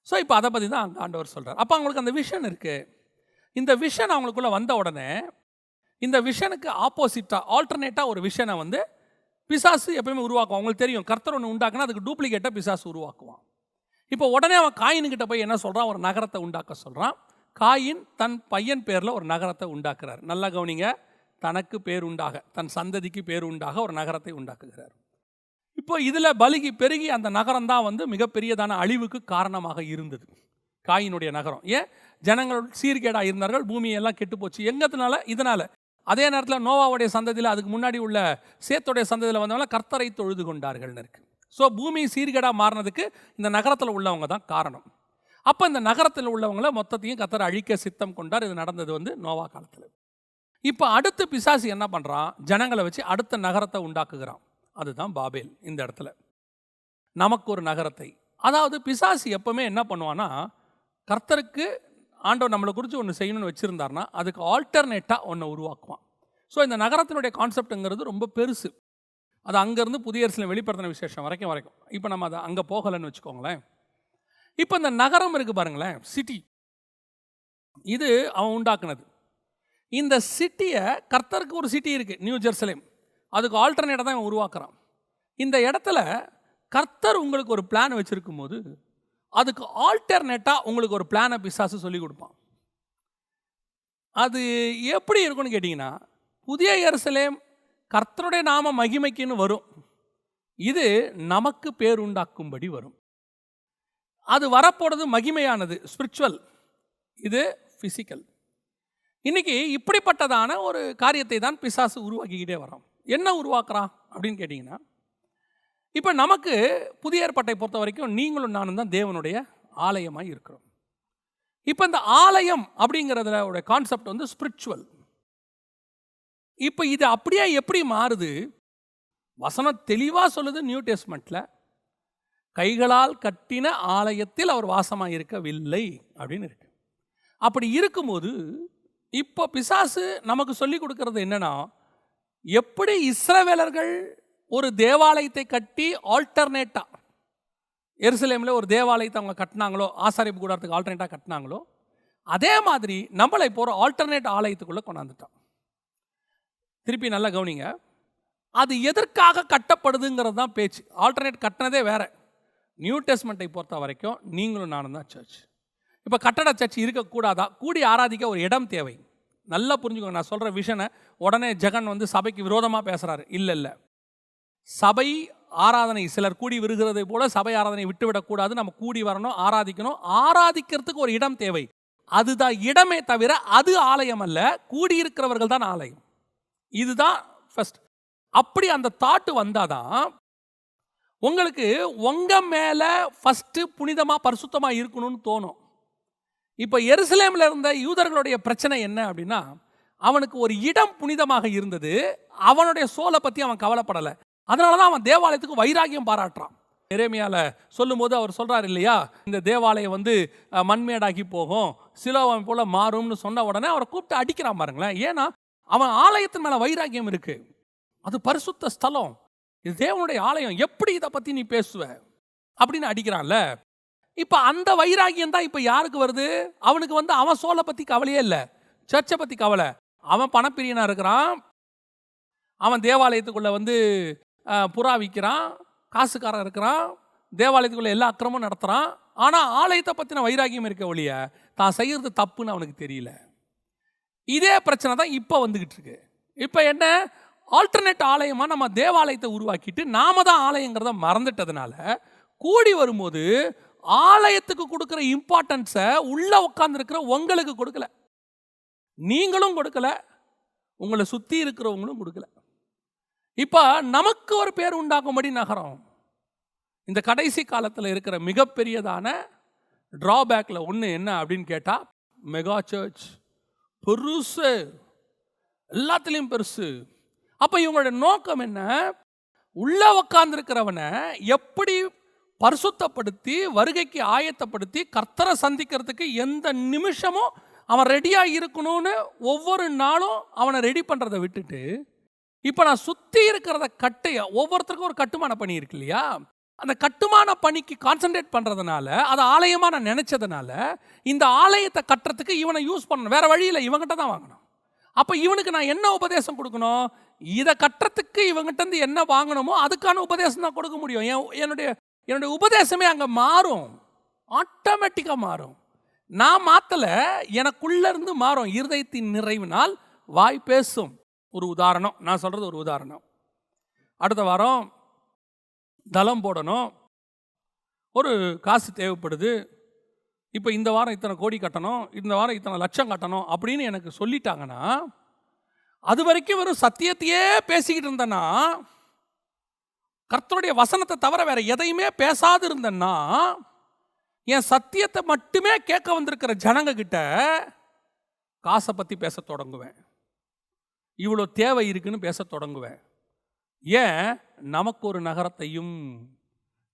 ஸோ இப்போ அதை பற்றி தான் அங்கே ஆண்டவர் சொல்கிறார். அப்போ அவங்களுக்கு அந்த விஷன் இருக்குது. இந்த விஷன் அவங்களுக்குள்ளே வந்த உடனே இந்த விஷனுக்கு ஆப்போசிட்டாக ஆல்டர்னேட்டாக ஒரு விஷனை வந்து பிசாசு எப்பயுமே உருவாக்குவான். அவங்களுக்கு தெரியும், கர்த்தர் ஒன்று உண்டாக்குனா அதுக்கு டூப்ளிகேட்டாக பிசாசு உருவாக்குவான். இப்போ உடனே அவன் காயின்கிட்ட போய் என்ன சொல்கிறான்? ஒரு நகரத்தை உண்டாக்க சொல்கிறான். காயின் தன் பையன் பேரில் ஒரு நகரத்தை உண்டாக்குறார். நல்லா கவனிங்க, தனக்கு பேர் உண்டாக, தன் சந்ததிக்கு பேர் உண்டாக ஒரு நகரத்தை உண்டாக்குகிறார். இப்போ இதில் பலுகி பெருகி அந்த நகரம் தான் வந்து மிகப்பெரியதான அழிவுக்கு காரணமாக இருந்தது, காயினுடைய நகரம். ஏன்? ஜனங்கள் சீர்கேடாக இருந்தார்கள், பூமியெல்லாம் கெட்டு போச்சு. எங்கத்தினால? இதனால். அதே நேரத்தில் நோவாவுடைய சந்ததியில், அதுக்கு முன்னாடி உள்ள சேத்துடைய சந்ததியில் வந்தவங்க கர்த்தரை தொழுது கொண்டார்கள்னு இருக்கு. ஸோ பூமி சீர்கேடாக மாறினதுக்கு இந்த நகரத்தில் உள்ளவங்க தான் காரணம். அப்போ இந்த நகரத்தில் உள்ளவங்கள மொத்தத்தையும் கர்த்தர் அழிக்க சித்தம் கொண்டார். இது நடந்தது வந்து நோவா காலத்தில். இப்போ அடுத்து பிசாசு என்ன பண்ணுறான்? ஜனங்களை வச்சு அடுத்த நகரத்தை உண்டாக்குகிறான். அதுதான் பாபேல். இந்த இடத்துல நமக்கு ஒரு நகரத்தை, அதாவது பிசாசு எப்பவுமே என்ன பண்ணுவான்னா, கர்த்தருக்கு ஆண்டவர் நம்மளை குறித்து ஒன்று செய்யணும்னு வச்சுருந்தார்னா அதுக்கு ஆல்டர்னேட்டாக ஒன்று உருவாக்குவான். ஸோ இந்த நகரத்தினுடைய கான்செப்டுங்கிறது ரொம்ப பெருசு. அது அங்கேருந்து புதிய எருசலேம் வெளிப்படுத்தின விசேஷம் வரைக்கும். இப்போ நம்ம அதை அங்கே போகலைன்னு வச்சுக்கோங்களேன். இப்போ இந்த நகரம் இருக்குது பாருங்களேன், சிட்டி, இது அவன் உண்டாக்குனது. இந்த சிட்டியை, கர்த்தருக்கு ஒரு சிட்டி இருக்குது நியூ ஜெருசலேம், அதுக்கு ஆல்டர்னேட்டாக தான் இவன் உருவாக்குறான். இந்த இடத்துல கர்த்தர் உங்களுக்கு ஒரு பிளான் வச்சுருக்கும் போது அதுக்கு ஆல்டர்னேட்டாக உங்களுக்கு ஒரு பிளானை பிசாசு சொல்லி கொடுப்பான். அது எப்படி இருக்குன்னு கேட்டிங்கன்னா, புதிய எருசலேம் கர்த்தருடைய நாம மகிமைக்குன்னு வரும், இது நமக்கு பேர் உண்டாக்கும்படி வரும். அது வரப்போறது மகிமையானது, ஸ்பிரிச்சுவல், இது ஃபிசிக்கல். இன்னைக்கு இப்படிப்பட்டதான ஒரு காரியத்தை தான் பிசாசு உருவாக்கிக்கிட்டே வரான். என்ன உருவாக்குறான் அப்படின்னு கேட்டிங்கன்னா, இப்போ நமக்கு புதிய ஏற்பாட்டை பொறுத்த வரைக்கும் நீங்களும் நானும் தான் தேவனுடைய ஆலயமாக இருக்கிறோம். இப்போ இந்த ஆலயம் அப்படிங்கிறதோட கான்செப்ட் வந்து ஸ்பிரிச்சுவல். இப்போ இது அப்படியே எப்படி மாறுது? வசனம் தெளிவாக சொல்லுது நியூ டெஸ்ட்மெண்ட்டில், கைகளால் கட்டின ஆலயத்தில் அவர் வாசமாக இருக்கவில்லை அப்படின்னு இருக்கு. அப்படி இருக்கும்போது இப்போ பிசாசு நமக்கு சொல்லி கொடுக்கறது என்னன்னா, எப்படி இஸ்ரவேலர்கள் ஒரு தேவாலயத்தை கட்டி ஆல்டர்னேட்டாக எருசலேமில் ஒரு தேவாலயத்தை அவங்க கட்டினாங்களோ, ஆசாரிப்பு கூடாரத்துக்கு ஆல்டர்னேட்டாக கட்டினாங்களோ, அதே மாதிரி நம்மளை இப்போ ஒரு ஆல்டர்னேட் ஆலயத்துக்குள்ளே கொண்டாந்துட்டான். திருப்பி நல்லா கவனிங்க, அது எதற்காக கட்டப்படுதுங்கிறது தான் பேச்சு. ஆல்டர்னேட் கட்டினதே வேற. நியூ டெஸ்ட்மெண்ட்டை பொறுத்த வரைக்கும் நீங்களும் நானும் தான் சர்ச். இப்போ கட்டட சர்ச் இருக்கக்கூடாதா? கூடி ஆராதிக்க ஒரு இடம் தேவை. நல்லா புரிஞ்சுக்கோங்க, நான் சொல்கிற விஷனை உடனே ஜெகன் வந்து சபைக்கு விரோதமாக பேசுகிறாரு. இல்லை, சபை ஆராதனை, சிலர் கூடி வருகிறதை போல சபை ஆராதனை விட்டுவிடக்கூடாது. நம்ம கூடி வரணும், ஆராதிக்கணும். ஆராதிக்கிறதுக்கு ஒரு இடம் தேவை, அதுதான் இடமே தவிர அது ஆலயம் அல்ல. கூடியிருக்கிறவர்கள் தான் ஆலயம். இதுதான் ஃபர்ஸ்ட். அப்படி அந்த தாட்டு வந்தாதான் உங்களுக்கு உங்க மேல ஃபர்ஸ்ட் புனிதமா பரிசுத்தமா இருக்கணும்னு தோணும். இப்போ எருசலேமில் இருந்த யூதர்களுடைய பிரச்சனை என்ன அப்படின்னா, அவனுக்கு ஒரு இடம் புனிதமாக இருந்தது, அவனுடைய சோலை பற்றி அவன் கவலைப்படலை. அதனால தான் அவன் தேவாலயத்துக்கு வைராகியம் பாராட்டுறான். எரேமியால சொல்லும் போது அவர் சொல்றாரு இல்லையா, இந்த தேவாலயம் வந்து மண்மேடாகி போகும், சிலோவாமை போல மாறும்னு சொன்ன உடனே அவரை கூப்பிட்டு அடிக்கிறான் பாருங்களேன். ஏன்னா அவன் ஆலயத்தின் மேல வைராகியம் இருக்கு, அது பரிசுத்த ஸ்தலம், இது தேவனுடைய ஆலயம், எப்படி இதை பத்தி நீ பேசுவ அப்படின்னு அடிக்கிறான்ல. இப்ப அந்த வைராகியம் தான் இப்ப யாருக்கு வருது? அவனுக்கு வந்து அவன் சோலை பத்தி கவலையே இல்லை, சர்ச்சை பத்தி கவலை. அவன் பணப்பிரியனா இருக்கிறான், அவன் தேவாலயத்துக்குள்ள வந்து புறா விற்கிறான், காசுக்காரன் இருக்கிறான், தேவாலயத்துக்குள்ள எல்லா அக்கிரமும் நடத்துகிறான். ஆனால் ஆலயத்தை பற்றின வைராகியம் இருக்க ஒழிய தான் செய்கிறது தப்புன்னு அவனுக்கு தெரியல. இதே பிரச்சனை தான் இப்போ வந்துக்கிட்டு இருக்கு. இப்போ என்ன, ஆல்டர்னேட் ஆலயமாக நம்ம தேவாலயத்தை உருவாக்கிட்டு நாம தான் ஆலயங்கிறத மறந்துட்டதுனால கூடி வரும்போது ஆலயத்துக்கு கொடுக்குற இம்பார்ட்டன்ஸை உள்ளே உட்காந்துருக்கிற உங்களுக்கு கொடுக்கல, நீங்களும் கொடுக்கல, உங்களை சுற்றி இருக்கிறவங்களும் கொடுக்கல. இப்போ நமக்கு ஒரு பேர் உண்டாக்கும்படி நகரம் இந்த கடைசி காலத்தில் இருக்கிற மிகப்பெரியதான ட்ராபேக்கில் ஒன்று என்ன அப்படின்னு கேட்டால், மெகா சர்ச் பெருசு, எல்லாத்துலேயும் பெருசு. அப்போ இவங்களோட நோக்கம் என்ன, உள்ளே உக்காந்துருக்கிறவனை எப்படி பரிசுத்தப்படுத்தி வருகைக்கு ஆயத்தப்படுத்தி கர்த்தரை சந்திக்கிறதுக்கு எந்த நிமிஷமும் அவன் ரெடியாக இருக்கணும்னு ஒவ்வொரு நாளும் அவனை ரெடி பண்ணுறதை விட்டுட்டு, இப்போ நான் சுற்றி இருக்கிறத ஒவ்வொருத்தருக்கும் ஒரு கட்டுமான பணி இருக்கு இல்லையா, அந்த கட்டுமான பணிக்கு கான்சன்ட்ரேட் பண்ணுறதுனால, அதை ஆலயமாக நான் நினச்சதுனால இந்த ஆலயத்தை கட்டுறதுக்கு இவனை யூஸ் பண்ணணும், வேறு வழியில் இவங்கிட்ட தான் வாங்கணும். அப்போ இவனுக்கு நான் என்ன உபதேசம் கொடுக்கணும், இதை கட்டுறதுக்கு இவங்கிட்ட என்ன வாங்கணுமோ அதுக்கான உபதேசம் தான் கொடுக்க முடியும். என்னுடைய உபதேசமே அங்கே மாறும், ஆட்டோமேட்டிக்காக மாறும். நான் மாற்றலை, எனக்குள்ளேருந்து மாறும். இருதயத்தின் நிறைவினால் வாய் பேசும். ஒரு உதாரணம் நான் சொல்கிறது, ஒரு உதாரணம். அடுத்த வாரம் தளம் போடணும், ஒரு காசு தேவைப்படுது. இப்போ இந்த வாரம் இத்தனை கோடி கட்டணும், இந்த வாரம் இத்தனை லட்சம் கட்டணும் அப்படின்னு எனக்கு சொல்லிட்டாங்கன்னா, அது வரைக்கும் வெறும் சத்தியத்தையே பேசிக்கிட்டு இருந்தேன்னா, கர்த்தருடைய வசனத்தை தவிர வேற எதையுமே பேசாது இருந்தேன்னா, என் சத்தியத்தை மட்டுமே கேட்க வந்திருக்கிற ஜனங்க கிட்ட காசை பற்றி பேச தொடங்குவேன், இவ்வளோ தேவை இருக்குன்னு பேச தொடங்குவேன். ஏன், நமக்கு ஒரு நகரத்தையும்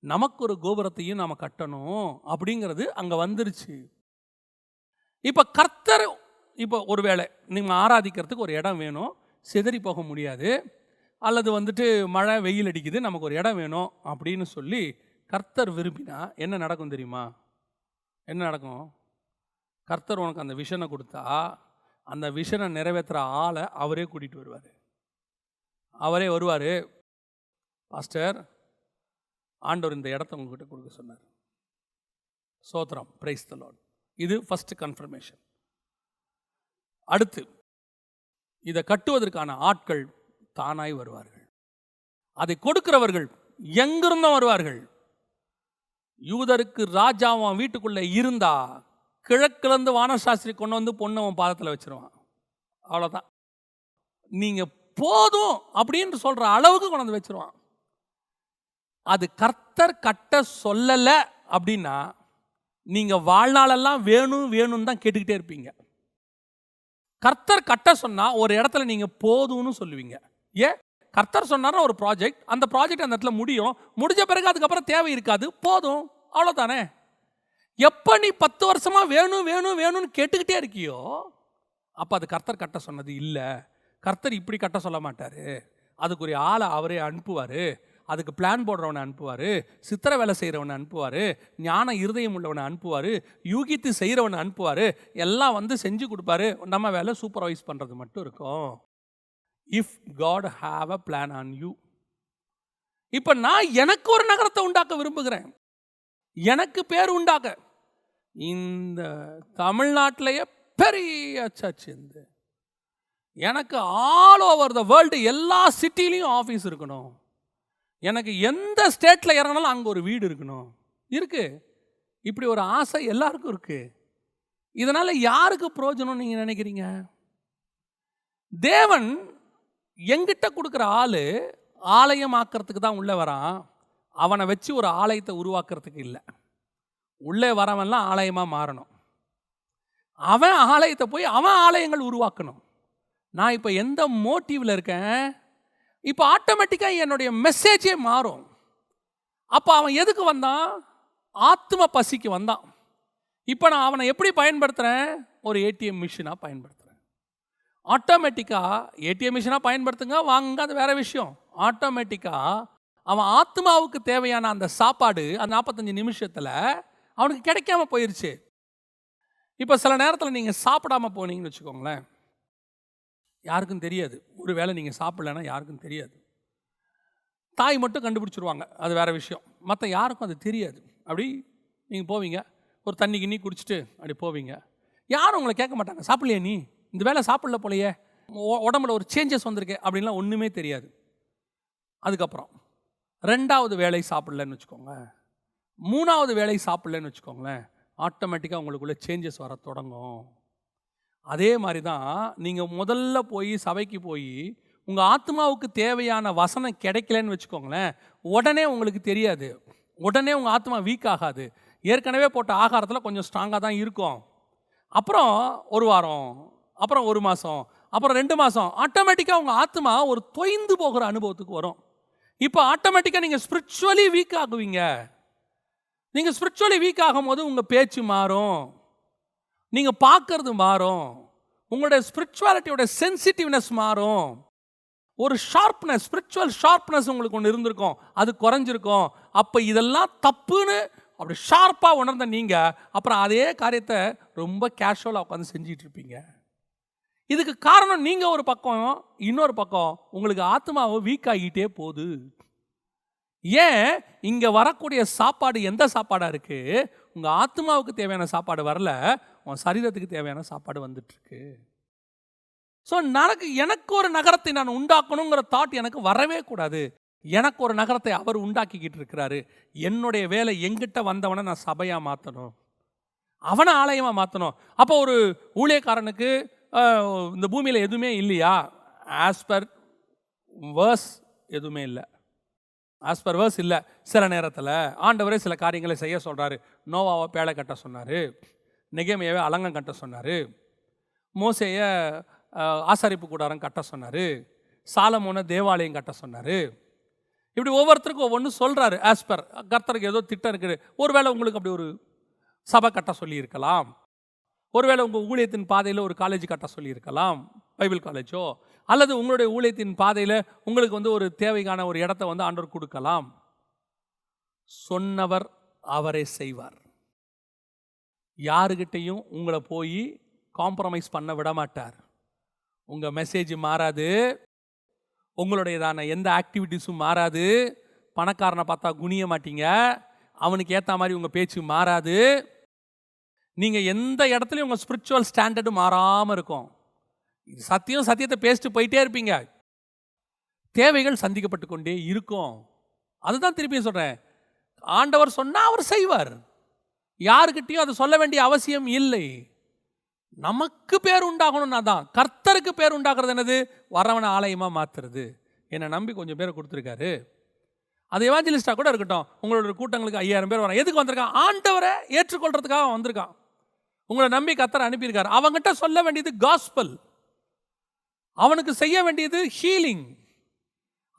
நமக்கு ஒரு கோபுரத்தையும் நாம் கட்டணும் அப்படிங்கிறது அங்கே வந்துருச்சு. இப்போ கர்த்தர், இப்போ ஒருவேளை நீங்கள் ஆராதிக்கிறதுக்கு ஒரு இடம் வேணும், சிதறி போக முடியாது, அல்லது மழை வெயில் அடிக்குது, நமக்கு ஒரு இடம் வேணும் அப்படின்னு சொல்லி கர்த்தர் விரும்பினா என்ன நடக்கும் தெரியுமா? என்ன நடக்கும்? கர்த்தர் உனக்கு அந்த விஷனை கொடுத்தா அந்த விஷனை நிறைவேற்றுற ஆளை அவரே கூட்டிகிட்டு வருவார். அவரே வருவார், பாஸ்டர் ஆண்டவர் இந்த இடத்த உங்ககிட்ட கொடுக்க சொன்னார், சோத்திரம், பிரைஸ் தி லார்ட். இது ஃபர்ஸ்ட் கன்ஃபர்மேஷன். அடுத்து, இதை கட்டுவதற்கான ஆட்கள் தானாய் வருவார்கள், அதை கொடுக்கிறவர்கள் எங்கிருந்தும் வருவார்கள். யூதருக்கு ராஜாவும் வீட்டுக்குள்ளே இருந்தா கிழக்கிழந்து வானசாஸ்திரி கொண்டு வந்து பொண்ணு அவன் பாதத்தில் வச்சிருவான், அவ்வளோதான். நீங்கள் போதும் அப்படின்னு சொல்கிற அளவுக்கு கொண்டு வந்து வச்சிருவான். அது கர்த்தர் கட்ட சொல்லலை அப்படின்னா நீங்கள் வாழ்நாளெல்லாம் வேணும் வேணும்னு தான் கேட்டுக்கிட்டே இருப்பீங்க. கர்த்தர் கட்ட சொன்னால் ஒரு இடத்துல நீங்கள் போதும்னு சொல்லுவீங்க. ஏன், கர்த்தர் சொன்னார்னா ஒரு ப்ராஜெக்ட், அந்த ப்ராஜெக்ட் அந்த இடத்துல முடிஞ்ச பிறகு அதுக்கப்புறம் தேவை இருக்காது, போதும், அவ்வளோதானே. எப்போ நீ 10 வருஷமாக வேணும் வேணும் வேணும்னு கேட்டுக்கிட்டே இருக்கியோ அப்போ அது கர்த்தர் கட்ட சொன்னது இல்லை. கர்த்தர் இப்படி கட்ட சொல்ல மாட்டார், அதுக்குரிய ஆளை அவரே அனுப்புவார், அதுக்கு பிளான் போடுறவனை அனுப்புவார், சித்திர வேலை செய்கிறவனை அனுப்புவார், ஞான இருதயம் உள்ளவனை அனுப்புவார், யூகித்து செய்கிறவனை அனுப்புவார், எல்லாம் வந்து செஞ்சு கொடுப்பாரு. நம்ம வேலை சூப்பர்வைஸ் பண்ணுறது மட்டும் இருக்கும். If God have a plan on you. இப்போ நான் எனக்கு ஒரு நகரத்தை உண்டாக்க விரும்புகிறேன், எனக்கு பேர் உண்டாக்க. இந்த தமிழ்நாட்டிலேயே பெரிய சர்ச் இருந்து எனக்கு ஆல் ஓவர் த வேர்ல்டு எல்லா சிட்டிலையும் ஆஃபீஸ் இருக்கணும், எனக்கு எந்த ஸ்டேட்டில் இறங்கினாலும் அங்கே ஒரு வீடு இருக்கணும், இருக்கு. இப்படி ஒரு ஆசை எல்லாருக்கும் இருக்கு. இதனால் யாருக்கு பிரயோஜனம் நீங்கள் நினைக்கிறீங்க? தேவன் எங்கிட்ட கொடுக்குற ஆள் ஆலயமாக்கிறதுக்கு தான் உள்ளே வரான், அவனை வச்சு ஒரு ஆலயத்தை உருவாக்குறதுக்கு இல்லை. உள்ளே வரவன்லாம் ஆலயமாக மாறணும், அவன் ஆலயத்தை போய் அவன் ஆலயங்கள் உருவாக்கணும். நான் இப்போ எந்த மோட்டிவில் இருக்கேன், இப்போ ஆட்டோமேட்டிக்காக என்னுடைய மெசேஜே மாறும். அப்போ அவன் எதுக்கு வந்தான்? ஆத்ம பசிக்கு வந்தான். இப்போ நான் அவனை எப்படி பயன்படுத்துகிறேன்? ஒரு ஏடிஎம் மிஷினாக பயன்படுத்துகிறேன். ஆட்டோமேட்டிக்காக ஏடிஎம் மிஷினாக பயன்படுத்துங்க, வாங்குங்க, அது வேறு விஷயம். ஆட்டோமேட்டிக்காக அவன் ஆத்மாவுக்கு தேவையான அந்த சாப்பாடு அந்த 45 நிமிஷத்தில் அவனுக்கு கிடைக்காம போயிடுச்சு. இப்போ சில நேரத்தில் நீங்கள் சாப்பிடாம போனீங்கன்னு வச்சுக்கோங்களேன், யாருக்கும் தெரியாது. ஒரு வேளை நீங்கள் சாப்பிடலைன்னா யாருக்கும் தெரியாது. தாய் மட்டும் கண்டுபிடிச்சிருவாங்க, அது வேறு விஷயம். மற்ற யாருக்கும் அது தெரியாது. அப்படி நீங்கள் போவீங்க, ஒரு தண்ணி கிண்ணி குடிச்சிட்டு அப்படி போவீங்க. யாரும் உங்களை கேட்க மாட்டாங்க, சாப்பிட்லையே நீ, இந்த வேலை சாப்பிடல போலையே, உடம்புல ஒரு சேஞ்சஸ் வந்திருக்கு அப்படின்லாம் ஒன்றுமே தெரியாது. அதுக்கப்புறம் 2வது வேலை சாப்பிடலன்னு வச்சுக்கோங்க, 3வது வேலை சாப்பிடலன்னு வச்சுக்கோங்களேன், ஆட்டோமேட்டிக்காக உங்களுக்குள்ளே சேஞ்சஸ் வர தொடங்கும். அதே மாதிரி தான் நீங்கள் முதல்ல போய் சபைக்கு போய் உங்கள் ஆத்மாவுக்கு தேவையான வசனம் கிடைக்கலன்னு வச்சுக்கோங்களேன், உடனே உங்களுக்கு தெரியாது, உடனே உங்கள் ஆத்மா வீக் ஆகாது. ஏற்கனவே போட்ட ஆகாரத்தில் கொஞ்சம் ஸ்ட்ராங்காக தான் இருக்கும். அப்புறம் 1 வாரம், அப்புறம் 1 மாதம், அப்புறம் 2 மாதம், ஆட்டோமேட்டிக்காக உங்கள் ஆத்மா ஒரு தொய்ந்து போகிற அனுபவத்துக்கு வரும். இப்போ ஆட்டோமேட்டிக்காக நீங்கள் ஸ்பிரிச்சுவலி வீக் ஆகுவீங்க. நீங்கள் ஸ்பிரிச்சுவலி வீக் ஆகும்போது உங்கள் பேச்சு மாறும், நீங்கள் பார்க்கறது மாறும், உங்களுடைய ஸ்பிரிச்சுவாலிட்டியோட சென்சிட்டிவ்னஸ் மாறும். ஒரு ஷார்ப்னஸ், ஸ்பிரிச்சுவல் ஷார்ப்னஸ் உங்களுக்கு ஒன்று இருந்திருக்கும், அது குறைஞ்சிருக்கும். அப்போ இதெல்லாம் தப்புன்னு அப்படி ஷார்ப்பாக உணர்ந்த நீங்கள் அப்புறம் அதே காரியத்தை ரொம்ப கேஷுவலாக உட்காந்து செஞ்சிட்டு இருப்பீங்க. இதுக்கு காரணம் நீங்கள் ஒரு பக்கம், இன்னொரு பக்கம் உங்களுக்கு ஆத்மாவை வீக் ஆகிட்டே போகுது. ஏன் இங்கே வரக்கூடிய சாப்பாடு எந்த சாப்பாடாக இருக்குது? உங்கள் ஆத்மாவுக்கு தேவையான சாப்பாடு வரல, உன் சரீரத்துக்கு தேவையான சாப்பாடு வந்துட்டுருக்கு. ஸோ எனக்கு ஒரு நகரத்தை நான் உண்டாக்கணுங்கிற தாட் எனக்கு வரவே கூடாது. எனக்கு ஒரு நகரத்தை அவர் உண்டாக்கிக்கிட்டு இருக்கிறாரு. என்னுடைய வேலை எங்கிட்ட வந்தவனை நான் சபையாக மாற்றணும், அவனை ஆலயமாக மாற்றணும். அப்போ ஒரு ஊழியக்காரனுக்கு இந்த பூமியில் எதுவுமே இல்லையா? ஆஸ் பர் வேர்ஸ் எதுவுமே இல்லை, ஆஸ் பர் வேர்ஸ் இல்லை. சில நேரத்தில் ஆண்டவரே சில காரியங்களை செய்ய சொல்கிறாரு. நோவாவை பேழை கட்ட சொன்னார், நெகேமியாவை அலங்கம் கட்ட சொன்னார், மோசேயை ஆசாரிப்பு கூடாரம் கட்ட சொன்னார், சாலமோனை தேவாலயம் கட்ட சொன்னார். இப்படி ஒவ்வொருத்தருக்கும் ஒவ்வொன்று சொல்கிறாரு. ஆஸ் பர் கர்த்தருக்கு ஏதோ திட்டம் இருக்குது. ஒருவேளை உங்களுக்கு அப்படி ஒரு சபை கட்ட சொல்லியிருக்கலாம், ஒருவேளை உங்கள் ஊழியத்தின் பாதையில் ஒரு காலேஜ் கட்ட சொல்லியிருக்கலாம், பைபிள் காலேஜோ, அல்லது உங்களுடைய ஊழியத்தின் பாதையில் உங்களுக்கு ஒரு தேவைக்கான ஒரு இடத்த ஆண்டவர் கொடுக்கலாம். சொன்னவர் அவரே செய்வார். யாருக்கிட்டையும் உங்களை போய் காம்ப்ரமைஸ் பண்ண விட மாட்டார். உங்கள் மெசேஜ் மாறாது, உங்களுடையதான எந்த ஆக்டிவிட்டீஸும் மாறாது. பணக்காரனை பார்த்தா குனிய மாட்டீங்க, அவனுக்கு ஏற்ற மாதிரி உங்கள் பேச்சு மாறாது. நீங்கள் எந்த இடத்துலையும் உங்கள் ஸ்பிரிச்சுவல் ஸ்டாண்டர்டு மாறாமல் இருக்கும். இது சத்தியத்தை பேசிட்டு போயிட்டே இருப்பீங்க. தேவைகள் சந்திக்கப்பட்டு கொண்டே இருக்கும். அதுதான் திருப்பியும் சொல்கிறேன், ஆண்டவர் சொன்னால் அவர் செய்வார். யாருக்கிட்டையும் அதை சொல்ல வேண்டிய அவசியம் இல்லை. நமக்கு பேர் உண்டாகணும்னா தான். கர்த்தருக்கு பேர் உண்டாக்குறது என்னது? வரவனை ஆலயமாக மாற்றுறது. என்னை நம்பி கொஞ்சம் பேரை கொடுத்துருக்காரு. அது எவாஞ்சலிஸ்டாக கூட இருக்கட்டும். உங்களோட கூட்டங்களுக்கு 5000 பேர் வரான். எதுக்கு வந்திருக்கான்? ஆண்டவரை ஏற்றுக்கொள்றதுக்காக வந்திருக்கான். உங்களை நம்பி கர்த்தர் அனுப்பியிருக்காரு. அவங்ககிட்ட சொல்ல வேண்டியது காஸ்பல், அவனுக்கு செய்ய வேண்டியது ஹீலிங்,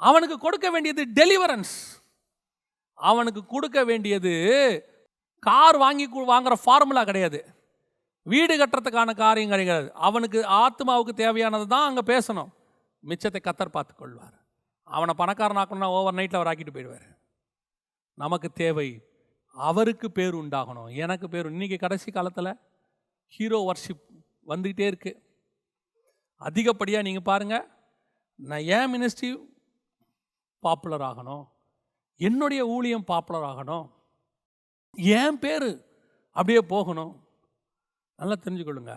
அவனுக்கு கொடுக்க வேண்டியது டெலிவரன்ஸ், அவனுக்கு கொடுக்க வேண்டியது கார் வாங்குற ஃபார்முலா கிடையாது, வீடு கட்டுறதுக்கான காரியம் கிடையாது. அவனுக்கு ஆத்மாவுக்கு தேவையானது தான் அங்கே பேசணும். மிச்சத்தை கர்த்தர் பார்த்து கொள்வார். அவனை பணக்காரனாக்கணும்னா ஓவர் நைட்டில் அவர் ஆக்கிட்டு போயிடுவார். நமக்கு தேவை அவருக்கு பேர் உண்டாகணும், எனக்கு பேர். இன்றைக்கி கடைசி காலத்தில் ஹீரோ வர்ஷிப் வந்துக்கிட்டே இருக்குது அதிகப்படியாக. நீங்கள் பாருங்கள், நான் ஏன் மினிஸ்ட்ரி பாப்புலர் ஆகணும், என்னுடைய ஊழியம் பாப்புலர் ஆகணும், ஏன் பேர் அப்படியே போகணும். நல்லா தெரிஞ்சுக்கொள்ளுங்க,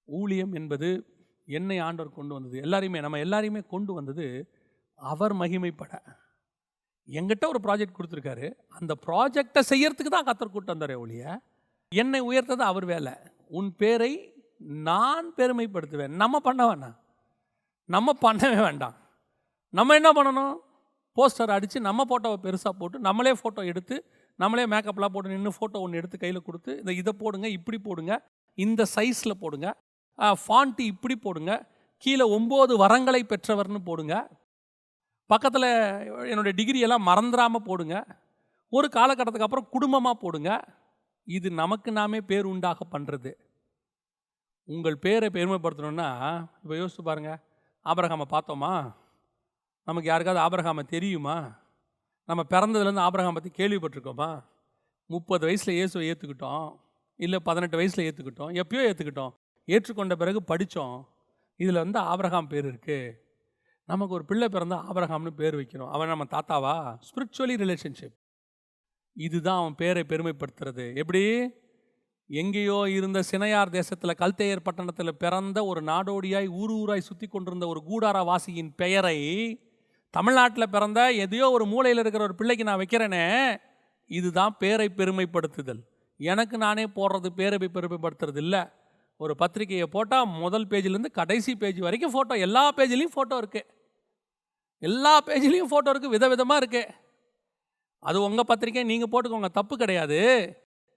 ஊழியம் என்பது என்னை ஆண்டவர் கொண்டு வந்தது, நம்ம எல்லாரையுமே கொண்டு வந்தது அவர் மகிமைப்பட. எங்கிட்ட ஒரு ப்ராஜெக்ட் கொடுத்துருக்காரு, அந்த ப்ராஜெக்டை செய்யறதுக்கு தான் கர்த்தர் கூட்டு வந்தாரே ஒழிய என்னை உயர்த்தது அவர் வேலை. உன் பேரை நான் பெருமைப்படுத்துவேன். நம்ம பண்ண வேண்டாம், நம்ம பண்ணவே வேண்டாம். நம்ம என்ன பண்ணணும்? போஸ்டர் அடித்து நம்ம ஃபோட்டோவை பெருசாக போட்டு நம்மளே ஃபோட்டோ எடுத்து நம்மளே மேக்கப்லாம் போட்டு நின்று ஃபோட்டோ ஒன்று எடுத்து கையில் கொடுத்து இதை போடுங்க, இப்படி போடுங்க, இந்த சைஸில் போடுங்க, ஃபாண்ட்டு இப்படி போடுங்க, கீழே 9 வரங்களை பெற்றவர்னு போடுங்க, பக்கத்தில் என்னுடைய டிகிரியெல்லாம் மறந்துடாமல் போடுங்க, ஒரு காலகட்டத்துக்கு அப்புறம் குடும்பமாக போடுங்க. இது நமக்கு நாமே பேர் உண்டாக பண்ணுறது. உங்கள் பேரை பெருமைப்படுத்தணுன்னா இப்போ யோசிச்சு பாருங்கள். ஆபிரகாமை பார்த்தோமா? நமக்கு யாருக்காவது ஆபிரகாமை தெரியுமா? நம்ம பிறந்ததுலேருந்து ஆபிரகாம் பற்றி கேள்விப்பட்டிருக்கோமா? 30 வயசில் இயேசுவை ஏற்றுக்கிட்டோம், இல்லை 18 வயசில் ஏற்றுக்கிட்டோம், எப்பயோ ஏற்றுக்கிட்டோம். ஏற்றுக்கொண்ட பிறகு படித்தோம், இதில் ஆபிரகாம் பேர் இருக்குது. நமக்கு ஒரு பிள்ளை பிறந்தால் ஆபிரகாம்னு பேர் வைக்கணும். அவன் நம்ம தாத்தாவா? Spiritually relationship. இதுதான் அவன் பேரை பெருமைப்படுத்துறது. எப்படி? எங்கேயோ இருந்த சினையார் தேசத்தில் கல்தேயர் பட்டணத்தில் பிறந்த ஒரு நாடோடியாய் ஊராய் சுற்றி கொண்டிருந்த ஒரு கூடார வாசியின் பெயரை தமிழ்நாட்டில் பிறந்த எதையோ ஒரு மூலையில் இருக்கிற ஒரு பிள்ளைக்கு நான் வைக்கிறேனே, இதுதான் பேரை பெருமைப்படுத்துதல். எனக்கு நானே போடுறது பேரை பெருமைப்படுத்துறது இல்லை. ஒரு பத்திரிகையை போட்டால் முதல் பேஜிலேருந்து கடைசி பேஜ் வரைக்கும் ஃபோட்டோ, எல்லா பேஜ்லேயும் ஃபோட்டோ இருக்குது, எல்லா பேஜ்லேயும் ஃபோட்டோ இருக்குது, விதவிதமாக இருக்குது. அது உங்கள் பத்திரிக்கை, நீங்கள் போட்டுக்கோங்க, தப்பு கிடையாது.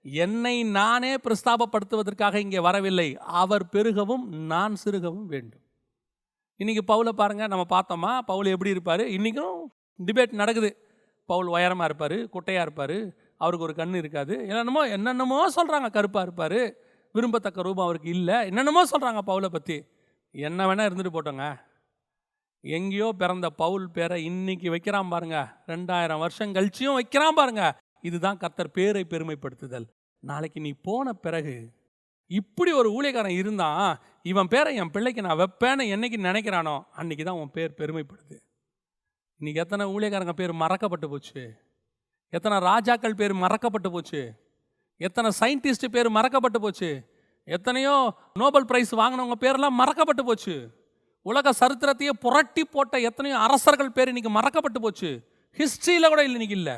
என்னை நானே பிரஸ்தாபப்படுத்துவதற்காக இங்கே வரவில்லை. அவர் பெருகவும் நான் சிறுகவும் வேண்டும். இன்றைக்கி பவுலை பாருங்கள், நம்ம பார்த்தோமா பவுல் எப்படி இருப்பார்? இன்றைக்கும் டிபேட் நடக்குது. பவுல் உயரமாக இருப்பார், குட்டையாக இருப்பார், அவருக்கு ஒரு கண் இருக்காது, என்னென்னமோ சொல்கிறாங்க, கருப்பாக இருப்பார், விரும்பத்தக்க ரூபம் அவருக்கு இல்லை, என்னென்னமோ சொல்கிறாங்க பவுலை பற்றி. என்ன வேணால் இருந்துட்டு போட்டோங்க. எங்கேயோ பிறந்த பவுல் பேரை இன்னைக்கு வைக்கிறான் பாருங்க, 2000 வருஷம் கழிச்சியும் வைக்கிறான் பாருங்க. இதுதான் கர்த்தர் பேரை பெருமைப்படுத்துதல். நாளைக்கு நீ போன பிறகு இப்படி ஒரு ஊழியக்காரன் இருந்தான், இவன் பேரை என் பிள்ளைக்கு நான் வைப்பேன்னு என்னைக்கு நினைக்கிறானோ அன்னைக்கு தான் உன் பேர் பெருமைப்படுது. இன்னைக்கு எத்தனை ஊழியக்காரங்க பேர் மறக்கப்பட்டு போச்சு, எத்தனை ராஜாக்கள் பேர் மறக்கப்பட்டு போச்சு, எத்தனை சயின்டிஸ்ட் பேர் மறக்கப்பட்டு போச்சு, எத்தனையோ நோபல் பிரைஸ் வாங்கினவங்க பேரெல்லாம் மறக்கப்பட்டு போச்சு. உலக சரித்திரத்தையே புரட்டி போட்ட எத்தனையோ அரசர்கள் பேர் இன்னைக்கு மறக்கப்பட்டு போச்சு. ஹிஸ்ட்ரியில் கூட இல்லை, இன்னைக்கு இல்லை.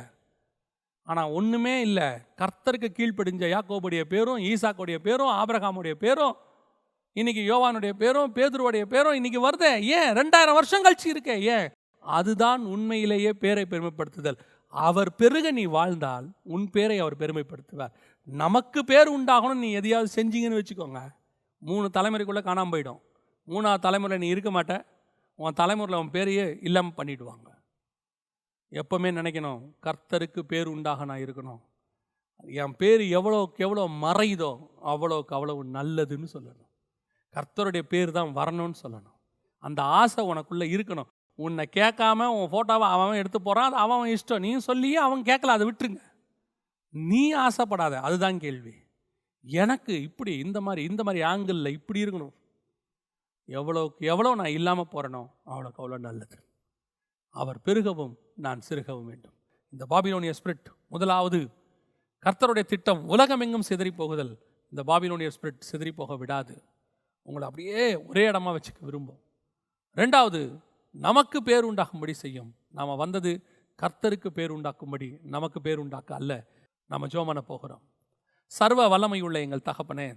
ஆனால் ஒன்றுமே இல்லை, கர்த்தருக்கு கீழ்ப்படிஞ்ச யாக்கோபுடைய பேரும், ஈசாக்குடைய பேரும், ஆபிரகாமுடைய பேரும், இன்னைக்கு யோவானுடைய பேரும், பேதுருவுடைய பேரும் இன்னைக்கு வருதே. ஏன்? 2000 வருஷம் கழிச்சு இருக்கே. ஏன்? அதுதான் உண்மையிலேயே பேரை பெருமைப்படுத்துதல். அவர் பெருக நீ வாழ்ந்தால் உன் பேரை அவர் பெருமைப்படுத்துவார். நமக்கு பேர் உண்டாகணும், நீ எதையாவது செஞ்சீங்கன்னு வச்சுக்கோங்க, 3 தலைமுறைக்குள்ளே காணாமல் போயிடும். 3ஆவது தலைமுறை நீ இருக்க மாட்ட, உன் தலைமுறையில் உன் பேரையே இல்லாமல் பண்ணிவிடுவாங்க. எப்போவுமே நினைக்கணும், கர்த்தருக்கு பேர் உண்டாக நான் இருக்கணும். என் பேர் எவ்வளோக்கு எவ்வளோ மறையுதோ அவ்வளோக்கு அவ்வளவு நல்லதுன்னு சொல்லணும். கர்த்தருடைய பேர் தான் வரணும்னு சொல்லணும். அந்த ஆசை உனக்குள்ளே இருக்கணும். உன்னை கேட்காம உன் ஃபோட்டோவை அவன் எடுத்து போகிறான், அது அவன் இஷ்டம். நீ சொல்லியே அவன் கேட்கல, அதை விட்டுருங்க. நீ ஆசைப்படாத, அதுதான் கேள்வி. எனக்கு இப்படி இந்த மாதிரி ஆங்கிளில் இப்படி இருக்கணும், எவ்வளோக்கு எவ்வளோ நான் இல்லாமல் போகிறேனோ அவ்வளோக்கு அவ்வளோ நல்லது. அவர் பெருகவும் நான் சிறுகவும் வேண்டும். இந்த பாபிலோனிய ஸ்பிரிட், முதலாவது கர்த்தருடைய திட்டம் உலகமெங்கும் சிதறி போகுதல். இந்த பாபிலோனிய ஸ்பிரிட் சிதறி போக விடாது, உங்களை அப்படியே ஒரே இடமா வச்சுக்க விரும்பும். 2வது, நமக்கு பேர் உண்டாகும்படி செய்யும். நாம் வந்தது கர்த்தருக்கு பேர் உண்டாக்கும்படி, நமக்கு பேர் உண்டாக்க அல்ல. நாம் ஜெபம் பண்ண போகிறோம். சர்வ வல்லமையுள்ள எங்கள் தகப்பனே,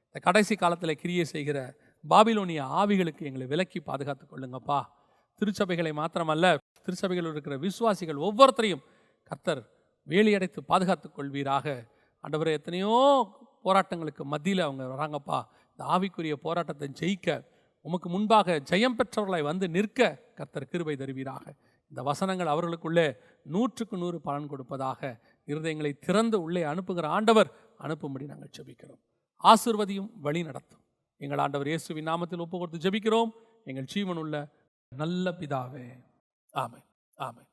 இந்த கடைசி காலத்தில் கிரியை செய்கிற பாபிலோனிய ஆவிகளுக்கு எங்களை விலக்கி பாதுகாத்து கொள்ளுங்கப்பா. திருச்சபைகளை மாத்திரமல்ல, திருச்சபைகளில் இருக்கிற விசுவாசிகள் ஒவ்வொருத்தரையும் கர்த்தர் வேலியடைத்து பாதுகாத்து கொள்வீராக. ஆண்டவரே, எத்தனையோ போராட்டங்களுக்கு மத்தியில் அவங்க வராங்கப்பா. இந்த ஆவிக்குரிய போராட்டத்தை ஜெயிக்க, உமக்கு முன்பாக ஜெயம் பெற்றவர்களாய் வந்து நிற்க கர்த்தர் கிருபை தருவீராக. இந்த வசனங்கள் அவர்களுக்குள்ளே 100க்கு 100 பலன் கொடுப்பதாக. இருதயங்களை திறந்து உள்ளே அனுப்புகிற ஆண்டவர் அனுப்பும்படி நாங்கள் ஜெபிக்கிறோம். ஆசீர்வதியும் வழி நடத்தும். எங்கள் ஆண்டவர் இயேசுவின் நாமத்தில் ஒப்பு கொடுத்து ஜெபிக்கிறோம் எங்கள் ஜீவனுள்ள நல்ல பிதாவே. ஆமென், ஆமென்.